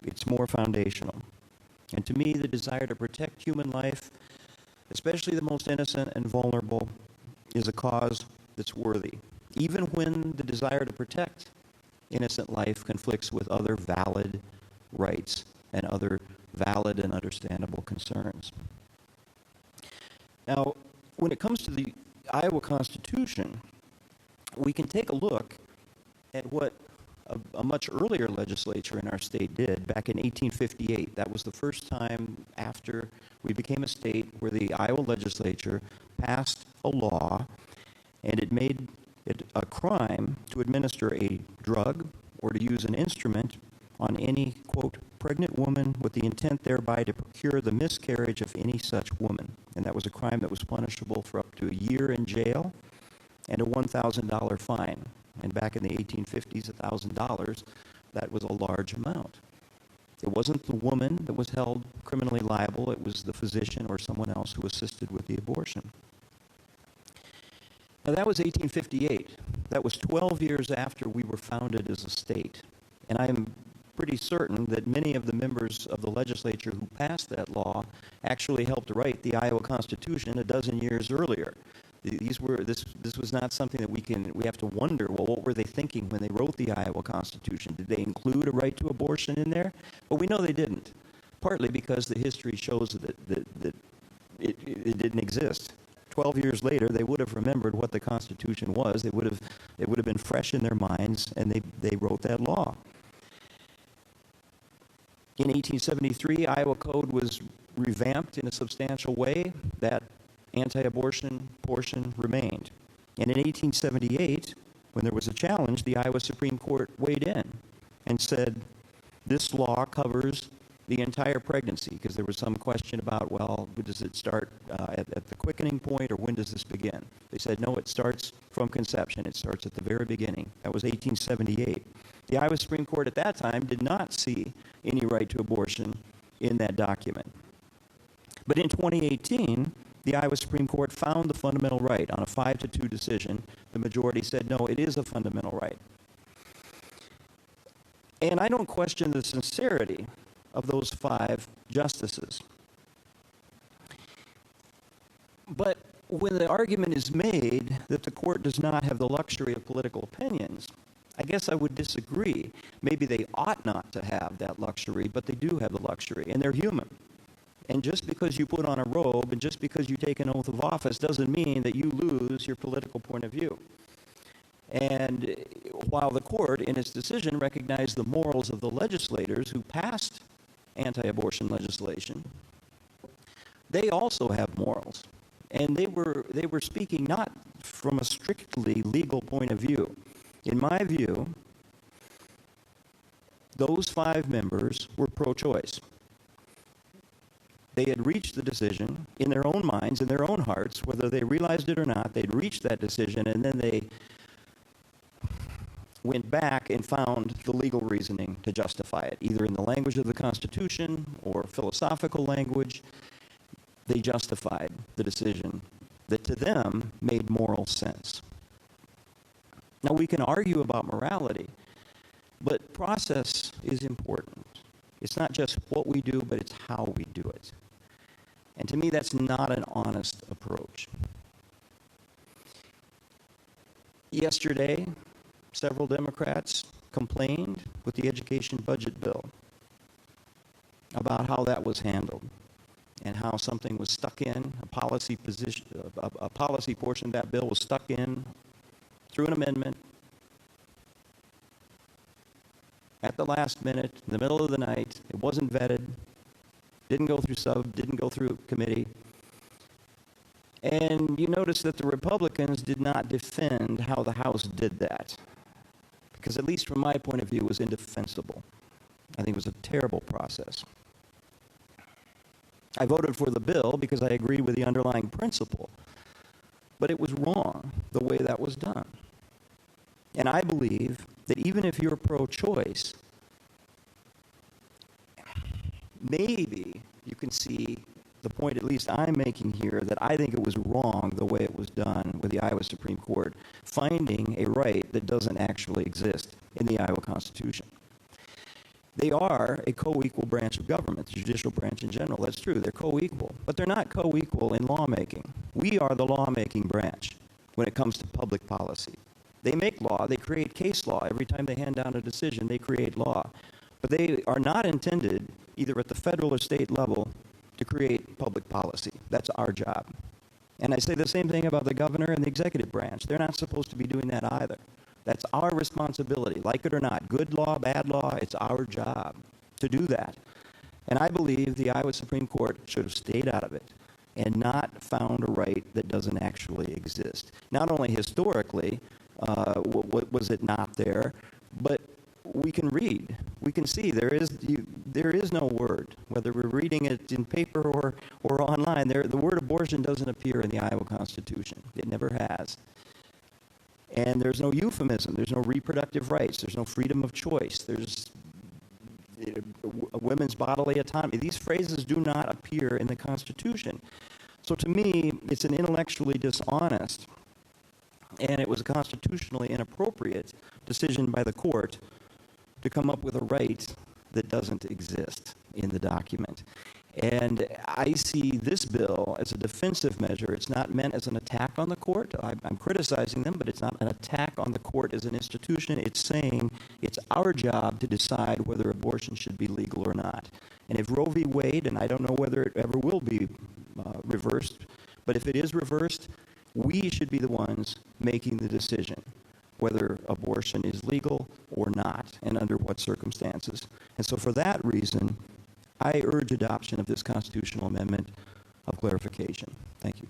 It's more foundational. And to me, the desire to protect human life, especially the most innocent and vulnerable, is a cause that's worthy, even when the desire to protect innocent life conflicts with other valid rights and other valid and understandable concerns. Now, when it comes to the Iowa Constitution, we can take a look at what a much earlier legislature in our state did back in 1858. That was the first time after we became a state where the Iowa legislature passed a law, and it made it a crime to administer a drug or to use an instrument on any, quote, pregnant woman with the intent thereby to procure the miscarriage of any such woman. And that was a crime that was punishable for up to a year in jail and a $1,000 fine. And back in the 1850s, $1,000, that was a large amount. It wasn't the woman that was held criminally liable, it was the physician or someone else who assisted with the abortion. Now that was 1858. That was 12 years after we were founded as a state. And I'm pretty certain that many of the members of the legislature who passed that law actually helped write the Iowa Constitution a dozen years earlier. This was not something that we have to wonder, well, what were they thinking when they wrote the Iowa Constitution? Did they include a right to abortion in there? Well, we know they didn't, partly because the history shows that it didn't exist. 12 years later, they would have remembered what the Constitution was. It would have been fresh in their minds, and they wrote that law. In 1873, Iowa Code was revamped in a substantial way. That anti-abortion portion remained. And in 1878, when there was a challenge, the Iowa Supreme Court weighed in and said, this law covers the entire pregnancy, because there was some question about, well, does it start at the quickening point, or when does this begin? They said, no, it starts from conception. It starts at the very beginning. That was 1878. The Iowa Supreme Court at that time did not see any right to abortion in that document. But in 2018, the Iowa Supreme Court found the fundamental right on a 5-2 decision. The majority said, no, it is a fundamental right. And I don't question the sincerity of those 5 justices. But when the argument is made that the court does not have the luxury of political opinions, I guess I would disagree. Maybe they ought not to have that luxury, but they do have the luxury, and they're human. And just because you put on a robe and just because you take an oath of office doesn't mean that you lose your political point of view. And while the court, in its decision, recognized the morals of the legislators who passed anti-abortion legislation, they also have morals. And they were speaking not from a strictly legal point of view. In my view, those 5 members were pro-choice. They had reached the decision in their own minds, in their own hearts, whether they realized it or not, they'd reached that decision, and then they went back and found the legal reasoning to justify it, either in the language of the Constitution or philosophical language. They justified the decision that to them made moral sense. Now, we can argue about morality, but process is important. It's not just what we do, but it's how we do it. And to me, that's not an honest approach. Yesterday, several Democrats complained with the education budget bill about how that was handled and how something was stuck in, a policy portion of that bill was stuck in through an amendment at the last minute, in the middle of the night. It wasn't vetted, didn't go through didn't go through committee. And you notice that the Republicans did not defend how the House did that, because at least from my point of view, it was indefensible. I think it was a terrible process. I voted for the bill because I agreed with the underlying principle, but it was wrong the way that was done. And I believe that even if you're pro-choice, maybe you can see the point at least I'm making here, that I think it was wrong the way it was done with the Iowa Supreme Court, finding a right that doesn't actually exist in the Iowa Constitution. They are a co-equal branch of government, the judicial branch in general. That's true, they're co-equal, but they're not co-equal in lawmaking. We are the lawmaking branch when it comes to public policy. They make law, they create case law. Every time they hand down a decision, they create law. But they are not intended, either at the federal or state level, to create public policy. That's our job. And I say the same thing about the governor and the executive branch. They're not supposed to be doing that either. That's our responsibility, like it or not. Good law, bad law, it's our job to do that. And I believe the Iowa Supreme Court should have stayed out of it and not found a right that doesn't actually exist. Not only historically was it not there, but we can read. We can see there is no word, whether we're reading it in paper or online. The word abortion doesn't appear in the Iowa Constitution. It never has. And there's no euphemism. There's no reproductive rights. There's no freedom of choice. There's women's bodily autonomy. These phrases do not appear in the Constitution. So to me, it's an intellectually dishonest, and it was a constitutionally inappropriate decision by the court to come up with a right that doesn't exist in the document. And I see this bill as a defensive measure. It's not meant as an attack on the court. I'm criticizing them, but it's not an attack on the court as an institution. It's saying it's our job to decide whether abortion should be legal or not. And if Roe v. Wade, and I don't know whether it ever will be reversed, but if it is reversed, we should be the ones making the decision whether abortion is legal or not, and under what circumstances. And so for that reason, I urge adoption of this constitutional amendment of clarification. Thank you.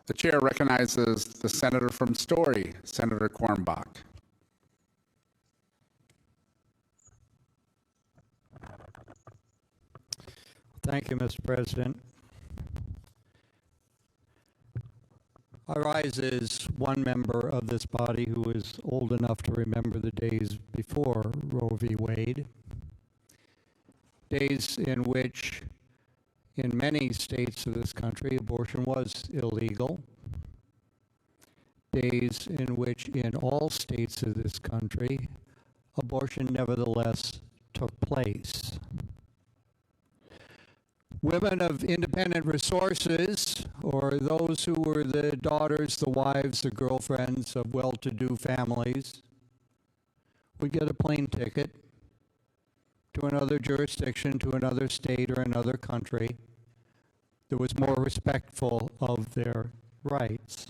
The chair recognizes the senator from Story, Senator Quirmbach. Thank you, Mr. President. I rise as one member of this body who is old enough to remember the days before Roe v. Wade, days in which in many states of this country abortion was illegal, days in which in all states of this country abortion nevertheless took place. Women of independent resources, or those who were the daughters, the wives, the girlfriends of well-to-do families, would get a plane ticket to another jurisdiction, to another state or another country that was more respectful of their rights.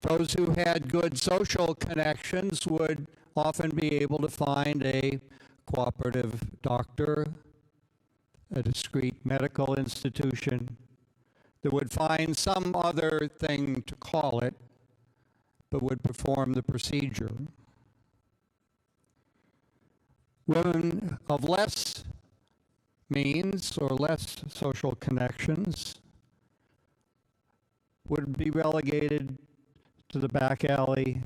Those who had good social connections would often be able to find a cooperative doctor, a discreet medical institution that would find some other thing to call it, but would perform the procedure. Women of less means or less social connections would be relegated to the back alley,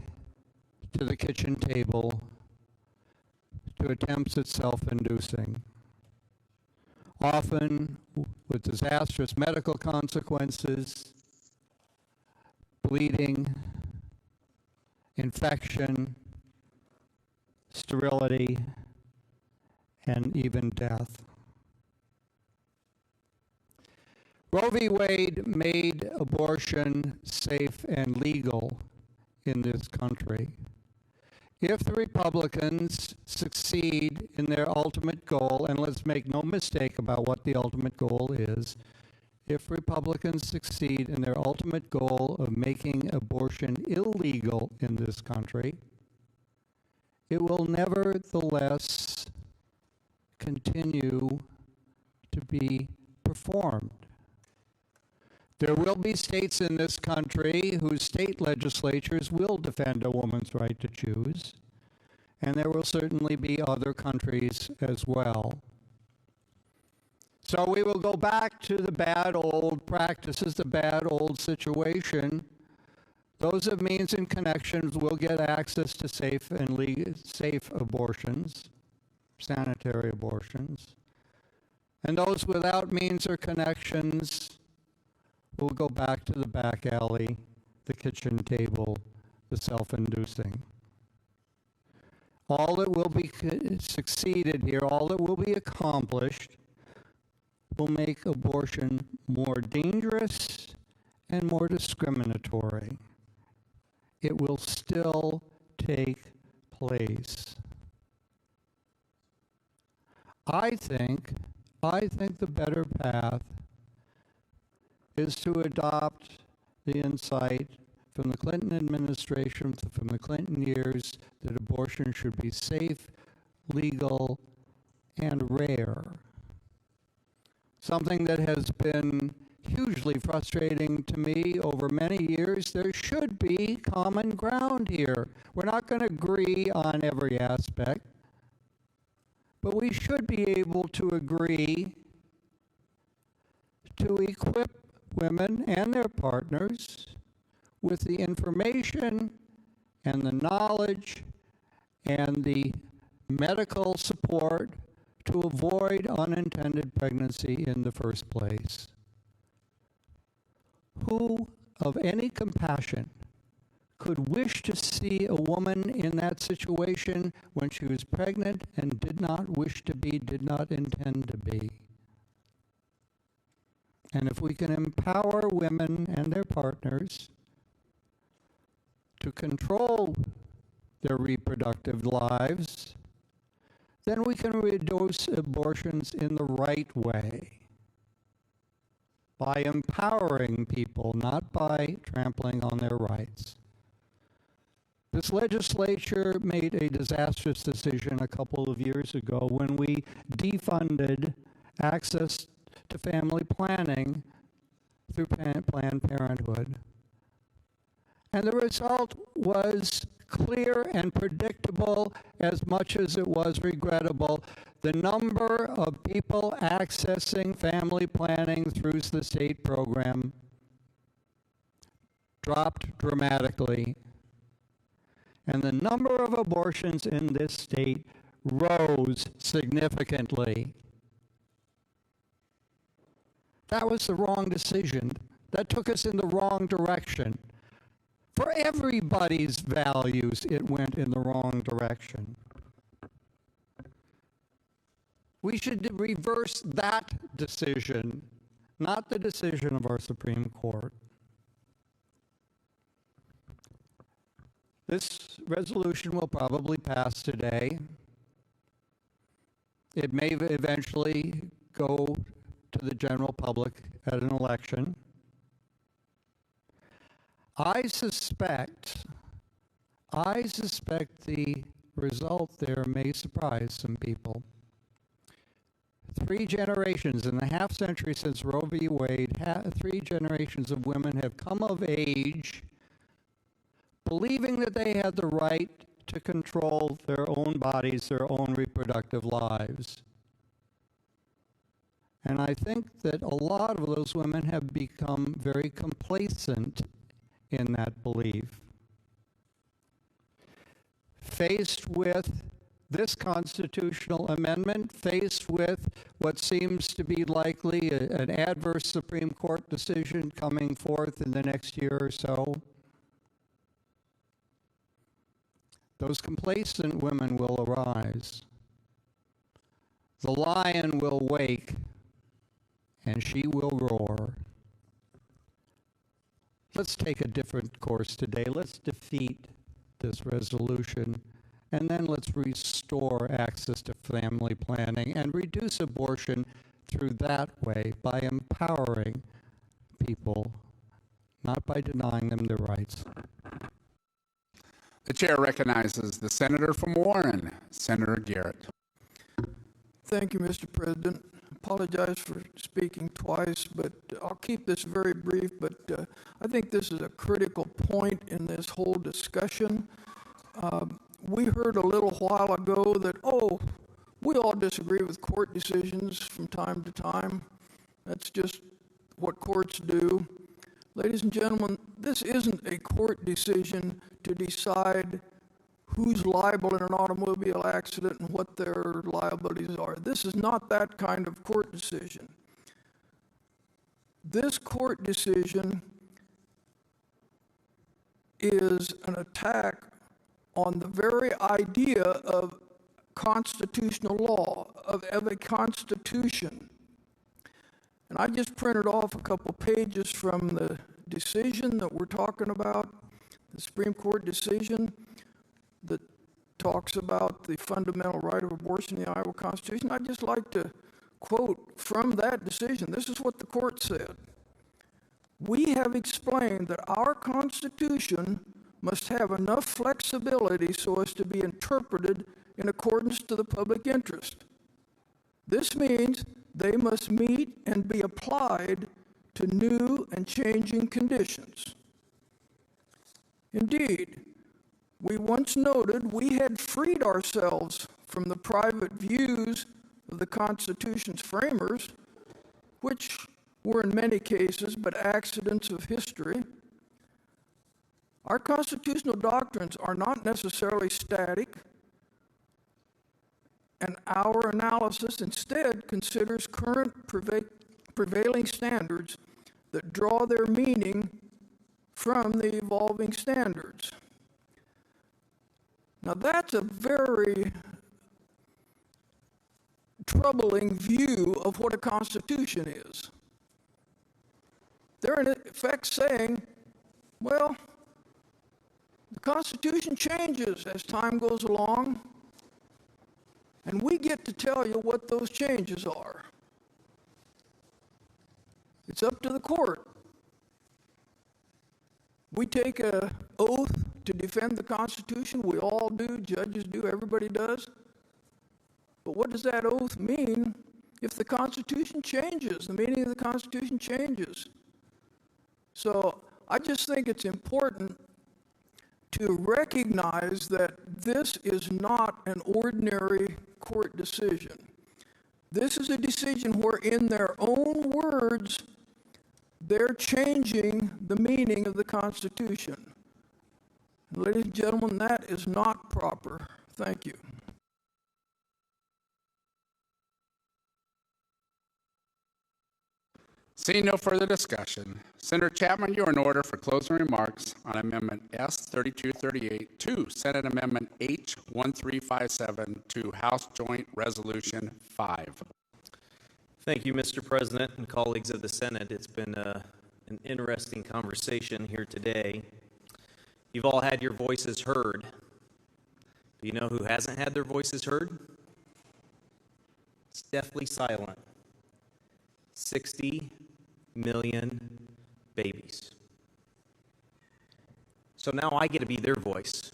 to the kitchen table, to attempts at self-inducing, often with disastrous medical consequences, bleeding, infection, sterility, and even death. Roe v. Wade made abortion safe and legal in this country. If the Republicans succeed in their ultimate goal, and let's make no mistake about what the ultimate goal is, if Republicans succeed in their ultimate goal of making abortion illegal in this country, it will nevertheless continue to be performed. There will be states in this country whose state legislatures will defend a woman's right to choose, and there will certainly be other countries as well. So we will go back to the bad old practices, the bad old situation. Those of means and connections will get access to safe abortions, sanitary abortions. And those without means or connections will go back to the back alley, the kitchen table, the self-inducing. All that will be succeeded here, all that will be accomplished, will make abortion more dangerous and more discriminatory. It will still take place. I think the better path is to adopt the insight from the Clinton administration, from the Clinton years, that abortion should be safe, legal, and rare. Something that has been hugely frustrating to me over many years. There should be common ground here. We're not going to agree on every aspect, but we should be able to agree to equip women and their partners with the information and the knowledge and the medical support to avoid unintended pregnancy in the first place. Who of any compassion could wish to see a woman in that situation when she was pregnant and did not wish to be, did not intend to be? And if we can empower women and their partners to control their reproductive lives, then we can reduce abortions in the right way, by empowering people, not by trampling on their rights. This legislature made a disastrous decision a couple of years ago when we defunded access to family planning through Planned Parenthood. And the result was clear and predictable as much as it was regrettable. The number of people accessing family planning through the state program dropped dramatically. And the number of abortions in this state rose significantly. That was the wrong decision. That took us in the wrong direction. For everybody's values, it went in the wrong direction. We should reverse that decision, not the decision of our Supreme Court. This resolution will probably pass today. It may eventually go to the general public at an election. I suspect the result there may surprise some people. 3 generations, in the half century since Roe v. Wade, 3 generations of women have come of age believing that they had the right to control their own bodies, their own reproductive lives. And I think that a lot of those women have become very complacent in that belief. Faced with this constitutional amendment, faced with what seems to be likely an adverse Supreme Court decision coming forth in the next year or so, those complacent women will arise. The lion will wake, and she will roar. Let's take a different course today. Let's defeat this resolution, and then let's restore access to family planning and reduce abortion through that way by empowering people, not by denying them their rights. The chair recognizes the senator from Warren, Senator Garrett. Thank you, Mr. President. Apologize for speaking twice, but I'll keep this very brief, but I think this is a critical point in this whole discussion. We heard a little while ago that, we all disagree with court decisions from time to time. That's just what courts do. Ladies and gentlemen, this isn't a court decision to decide who's liable in an automobile accident and what their liabilities are. This is not that kind of court decision. This court decision is an attack on the very idea of constitutional law, of a constitution. And I just printed off a couple pages from the decision that we're talking about, the Supreme Court decision that talks about the fundamental right of abortion in the Iowa Constitution. I'd just like to quote from that decision. This is what the court said. We have explained that our Constitution must have enough flexibility so as to be interpreted in accordance to the public interest. This means they must meet and be applied to new and changing conditions. Indeed, we once noted we had freed ourselves from the private views of the Constitution's framers, which were in many cases but accidents of history. Our constitutional doctrines are not necessarily static, and our analysis instead considers current prevailing standards that draw their meaning from the evolving standards. Now that's a very troubling view of what a constitution is. They're in effect saying, well, the Constitution changes as time goes along, and we get to tell you what those changes are. It's up to the court. We take an oath to defend the Constitution. We all do, judges do, everybody does. But what does that oath mean if the Constitution changes, the meaning of the Constitution changes? So I just think it's important to recognize that this is not an ordinary court decision. This is a decision where, in their own words, they're changing the meaning of the Constitution. Ladies and gentlemen, that is not proper. Thank you. Seeing no further discussion, Senator Chapman, you are in order for closing remarks on Amendment S3238 to Senate Amendment H1357 to House Joint Resolution 5. Thank you, Mr. President and colleagues of the Senate. It's been an interesting conversation here today. You've all had your voices heard. Do you know who hasn't had their voices heard? It's deathly silent. 60 million babies. So now I get to be their voice.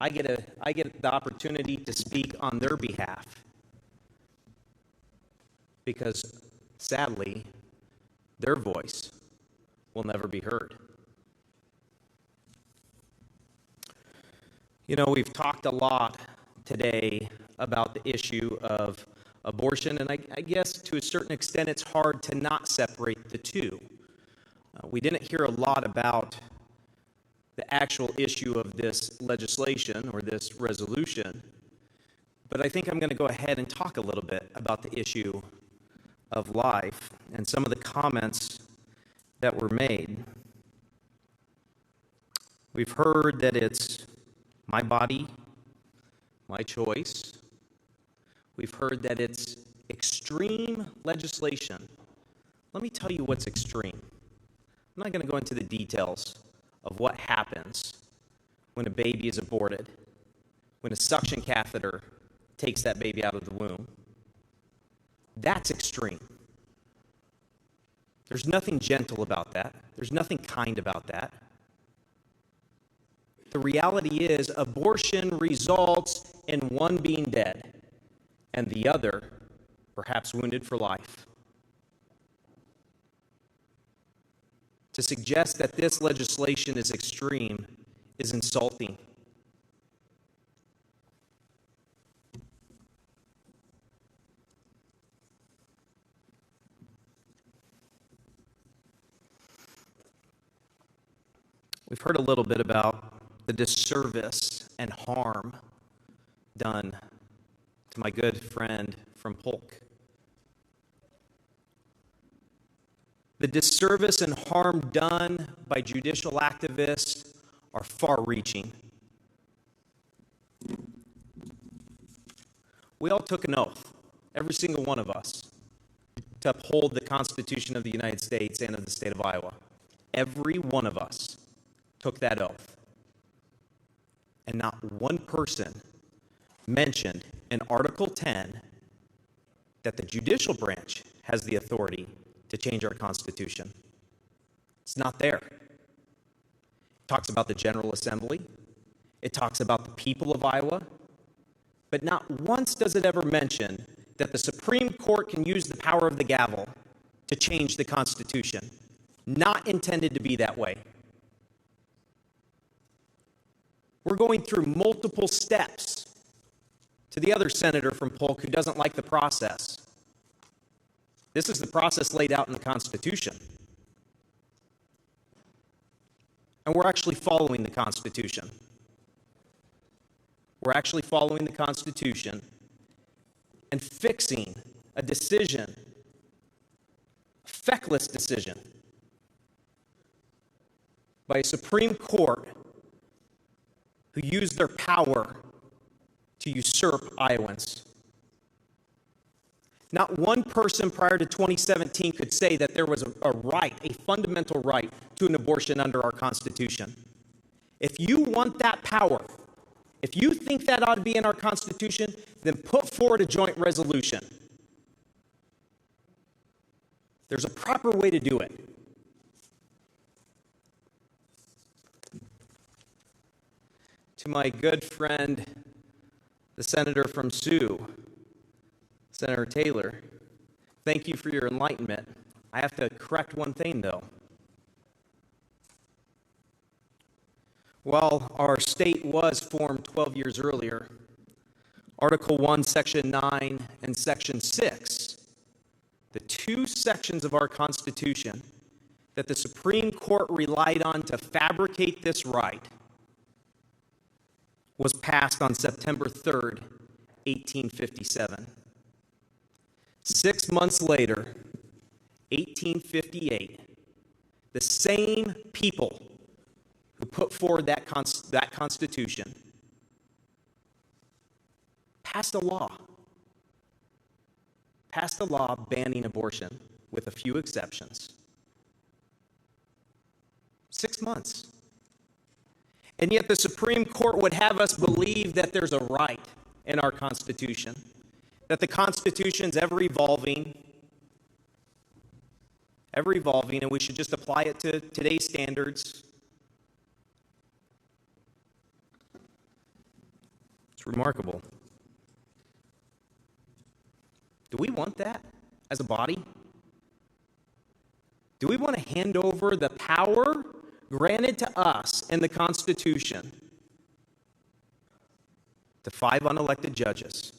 I get the opportunity to speak on their behalf. because sadly, their voice will never be heard. You know, we've talked a lot today about the issue of abortion, and I guess to a certain extent it's hard to not separate the two. We didn't hear a lot about the actual issue of this legislation or this resolution, but I think I'm going to go ahead and talk a little bit about the issue of life and some of the comments that were made. We've heard that it's my body, my choice. We've heard that it's extreme legislation. Let me tell you what's extreme. I'm not going to go into the details of what happens when a baby is aborted, when a suction catheter takes that baby out of the womb. That's extreme. There's nothing gentle about that. There's nothing kind about that. The reality is, abortion results in one being dead and the other perhaps wounded for life. To suggest that this legislation is extreme is insulting. We've heard a little bit about the disservice and harm done to my good friend from Polk. The disservice and harm done by judicial activists are far-reaching. We all took an oath, every single one of us, to uphold the Constitution of the United States and of the state of Iowa. Every one of us took that oath. And not one person mentioned in Article 10 that the judicial branch has the authority to change our Constitution. It's not there. It talks about the General Assembly. It talks about the people of Iowa. But not once does it ever mention that the Supreme Court can use the power of the gavel to change the Constitution. Not intended to be that way. We're going through multiple steps. To the other senator from Polk who doesn't like the process, this is the process laid out in the Constitution. And we're actually following the Constitution. We're actually following the Constitution and fixing a decision, a feckless decision, by a Supreme Court who used their power to usurp Iowans. Not one person prior to 2017 could say that there was a right, a fundamental right to an abortion under our Constitution. If you want that power, if you think that ought to be in our Constitution, then put forward a joint resolution. There's a proper way to do it. To my good friend, the senator from Sioux, Senator Taylor, thank you for your enlightenment. I have to correct one thing, though. While our state was formed 12 years earlier, Article 1, Section 9, and Section 6, the two sections of our Constitution that the Supreme Court relied on to fabricate this right, was passed on September 3rd, 1857. 6 months later, 1858, the same people who put forward that Constitution passed a law banning abortion with a few exceptions. 6 months. And yet the Supreme Court would have us believe that there's a right in our Constitution, that the Constitution's ever evolving, and we should just apply it to today's standards. It's remarkable. Do we want that? as a body? Do we want to hand over the power granted to us in the Constitution to 5 unelected judges?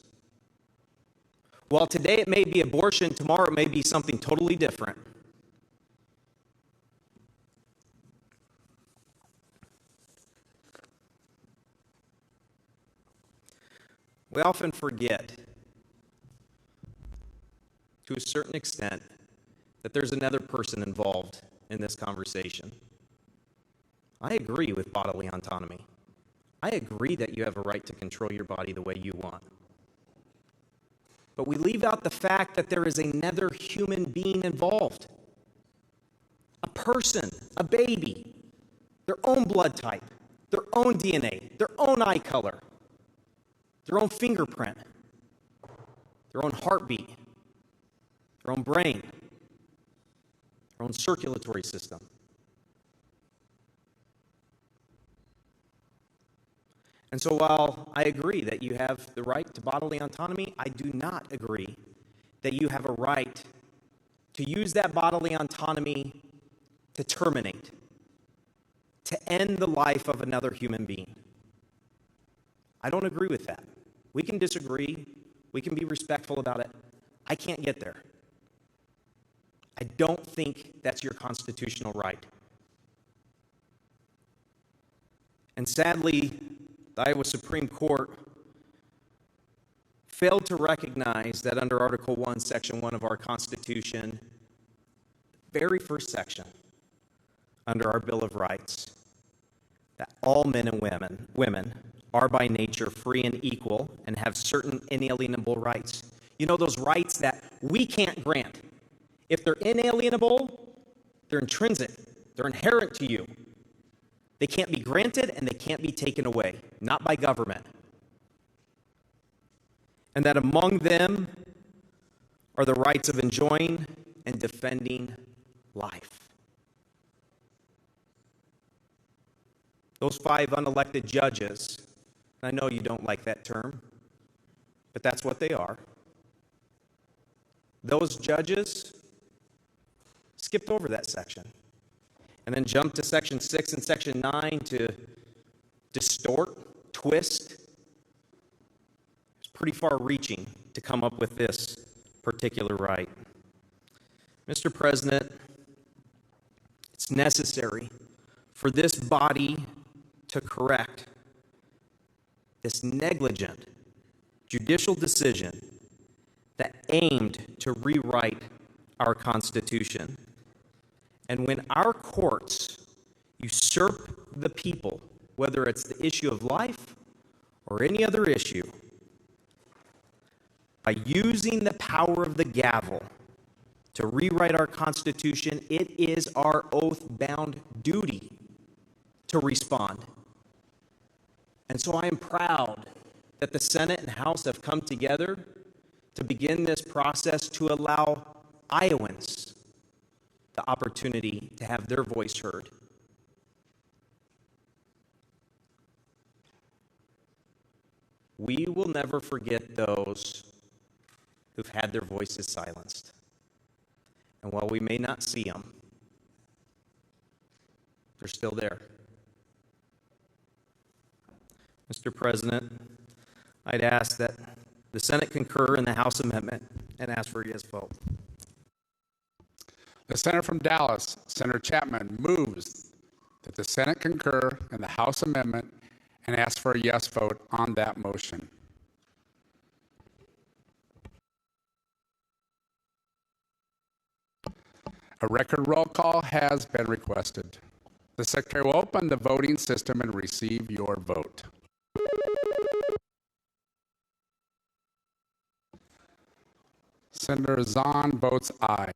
While today it may be abortion, tomorrow it may be something totally different. We often forget, to a certain extent, that there's another person involved in this conversation. I agree with bodily autonomy. I agree that you have a right to control your body the way you want. But we leave out the fact that there is another human being involved. A person, a baby, their own blood type, their own DNA, their own eye color, their own fingerprint, their own heartbeat, their own brain, their own circulatory system. And so while I agree that you have the right to bodily autonomy, I do not agree that you have a right to use that bodily autonomy to terminate, to end the life of another human being. I don't agree with that. We can disagree. We can be respectful about it. I can't get there. I don't think that's your constitutional right. And sadly, the Iowa Supreme Court failed to recognize that under Article 1, Section 1 of our Constitution, very first section under our Bill of Rights, that all men and women are by nature free and equal and have certain inalienable rights. You know, those rights that we can't grant. If they're inalienable, they're intrinsic, they're inherent to you. They can't be granted and they can't be taken away, not by government. And that among them are the rights of enjoying and defending life. Those 5 unelected judges, I know you don't like that term, but that's what they are. Those judges skipped over that section and then jumped to Section 6 and Section 9 to distort, twist. It's pretty far-reaching to come up with this particular right. Mr. President, it's necessary for this body to correct this negligent judicial decision that aimed to rewrite our Constitution. And when our courts usurp the people, whether it's the issue of life or any other issue, by using the power of the gavel to rewrite our Constitution, it is our oath-bound duty to respond. And so I am proud that the Senate and House have come together to begin this process to allow Iowans the opportunity to have their voice heard. We will never forget those who've had their voices silenced. And while we may not see them, they're still there. Mr. President, I'd ask that the Senate concur in the House amendment and ask for a yes vote. The senator from Dallas, Senator Chapman, moves that the Senate concur in the House amendment and asks for a yes vote on that motion. A record roll call has been requested. The Secretary will open the voting system and receive your vote. Senator Zahn votes aye.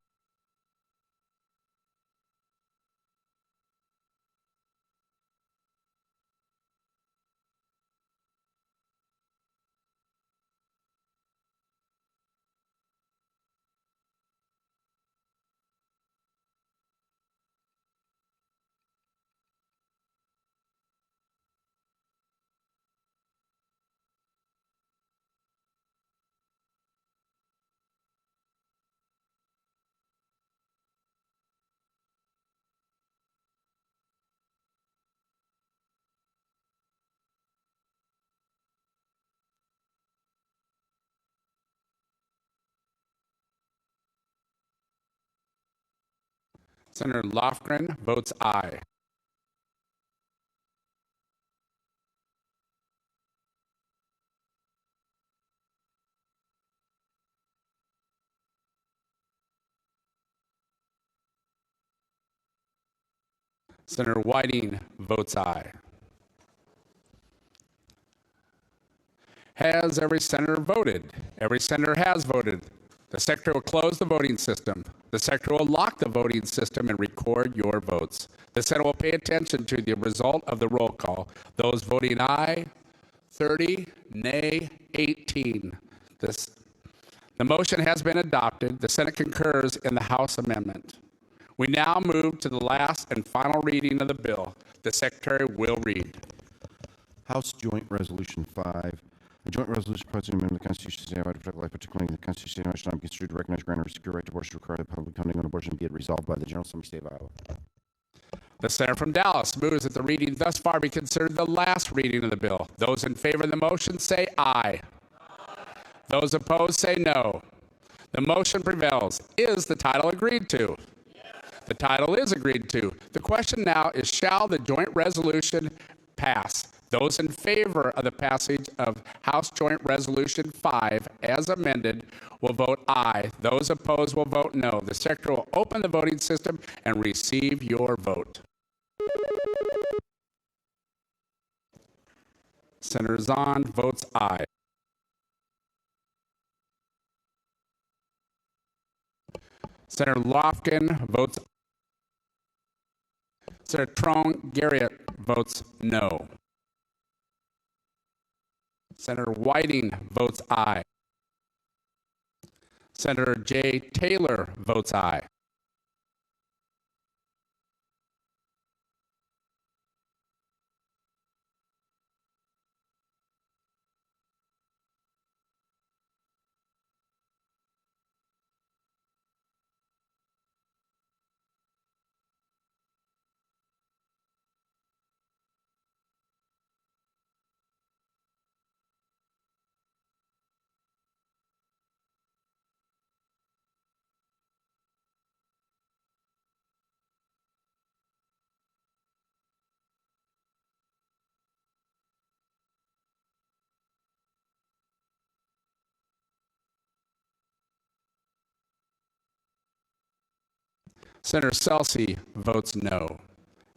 Senator Lofgren votes aye. Senator Whiting votes aye. Has every senator voted? Every senator has voted. The secretary will close the voting system. The secretary will lock the voting system and record your votes. The Senate will pay attention to the result of the roll call. Those voting aye, 30, nay, 18. The motion has been adopted. The Senate concurs in the House amendment. We now move to the last and final reading of the bill. The secretary will read. House Joint Resolution 5. A joint resolution proposing to amend the Constitution of the State of Idaho to protect life, particularly the Constitution of the State of Idaho should not be construed to recognize, grant, or secure right to abortion, to require the public funding on abortion, be it resolved by the General Assembly of the State of Iowa. The senator from Dallas moves that the reading thus far be considered the last reading of the bill. Those in favor of the motion say aye. Those opposed say no. The motion prevails. Is the title agreed to? The title is agreed to. The question now is, shall the joint resolution pass? Those in favor of the passage of House Joint Resolution 5 as amended will vote aye. Those opposed will vote no. The secretary will open the voting system and receive your vote. Senator Zahn votes aye. Senator Lofgren votes aye. Senator Trone Garriott votes no. Senator Whiting votes aye. Senator J. Taylor votes aye. Senator Celsi votes no.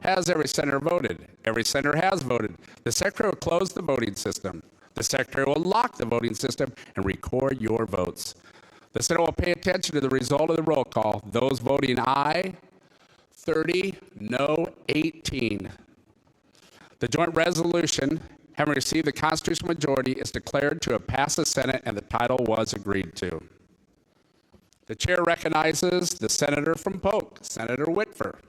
Has every senator voted? Every senator has voted. The secretary will close the voting system. The secretary will lock the voting system and record your votes. The Senate will pay attention to the result of the roll call. Those voting aye, 30, no, 18. The joint resolution, having received the constitutional majority, is declared to have passed the Senate and the title was agreed to. The chair recognizes the senator from Polk, Senator Whitfer.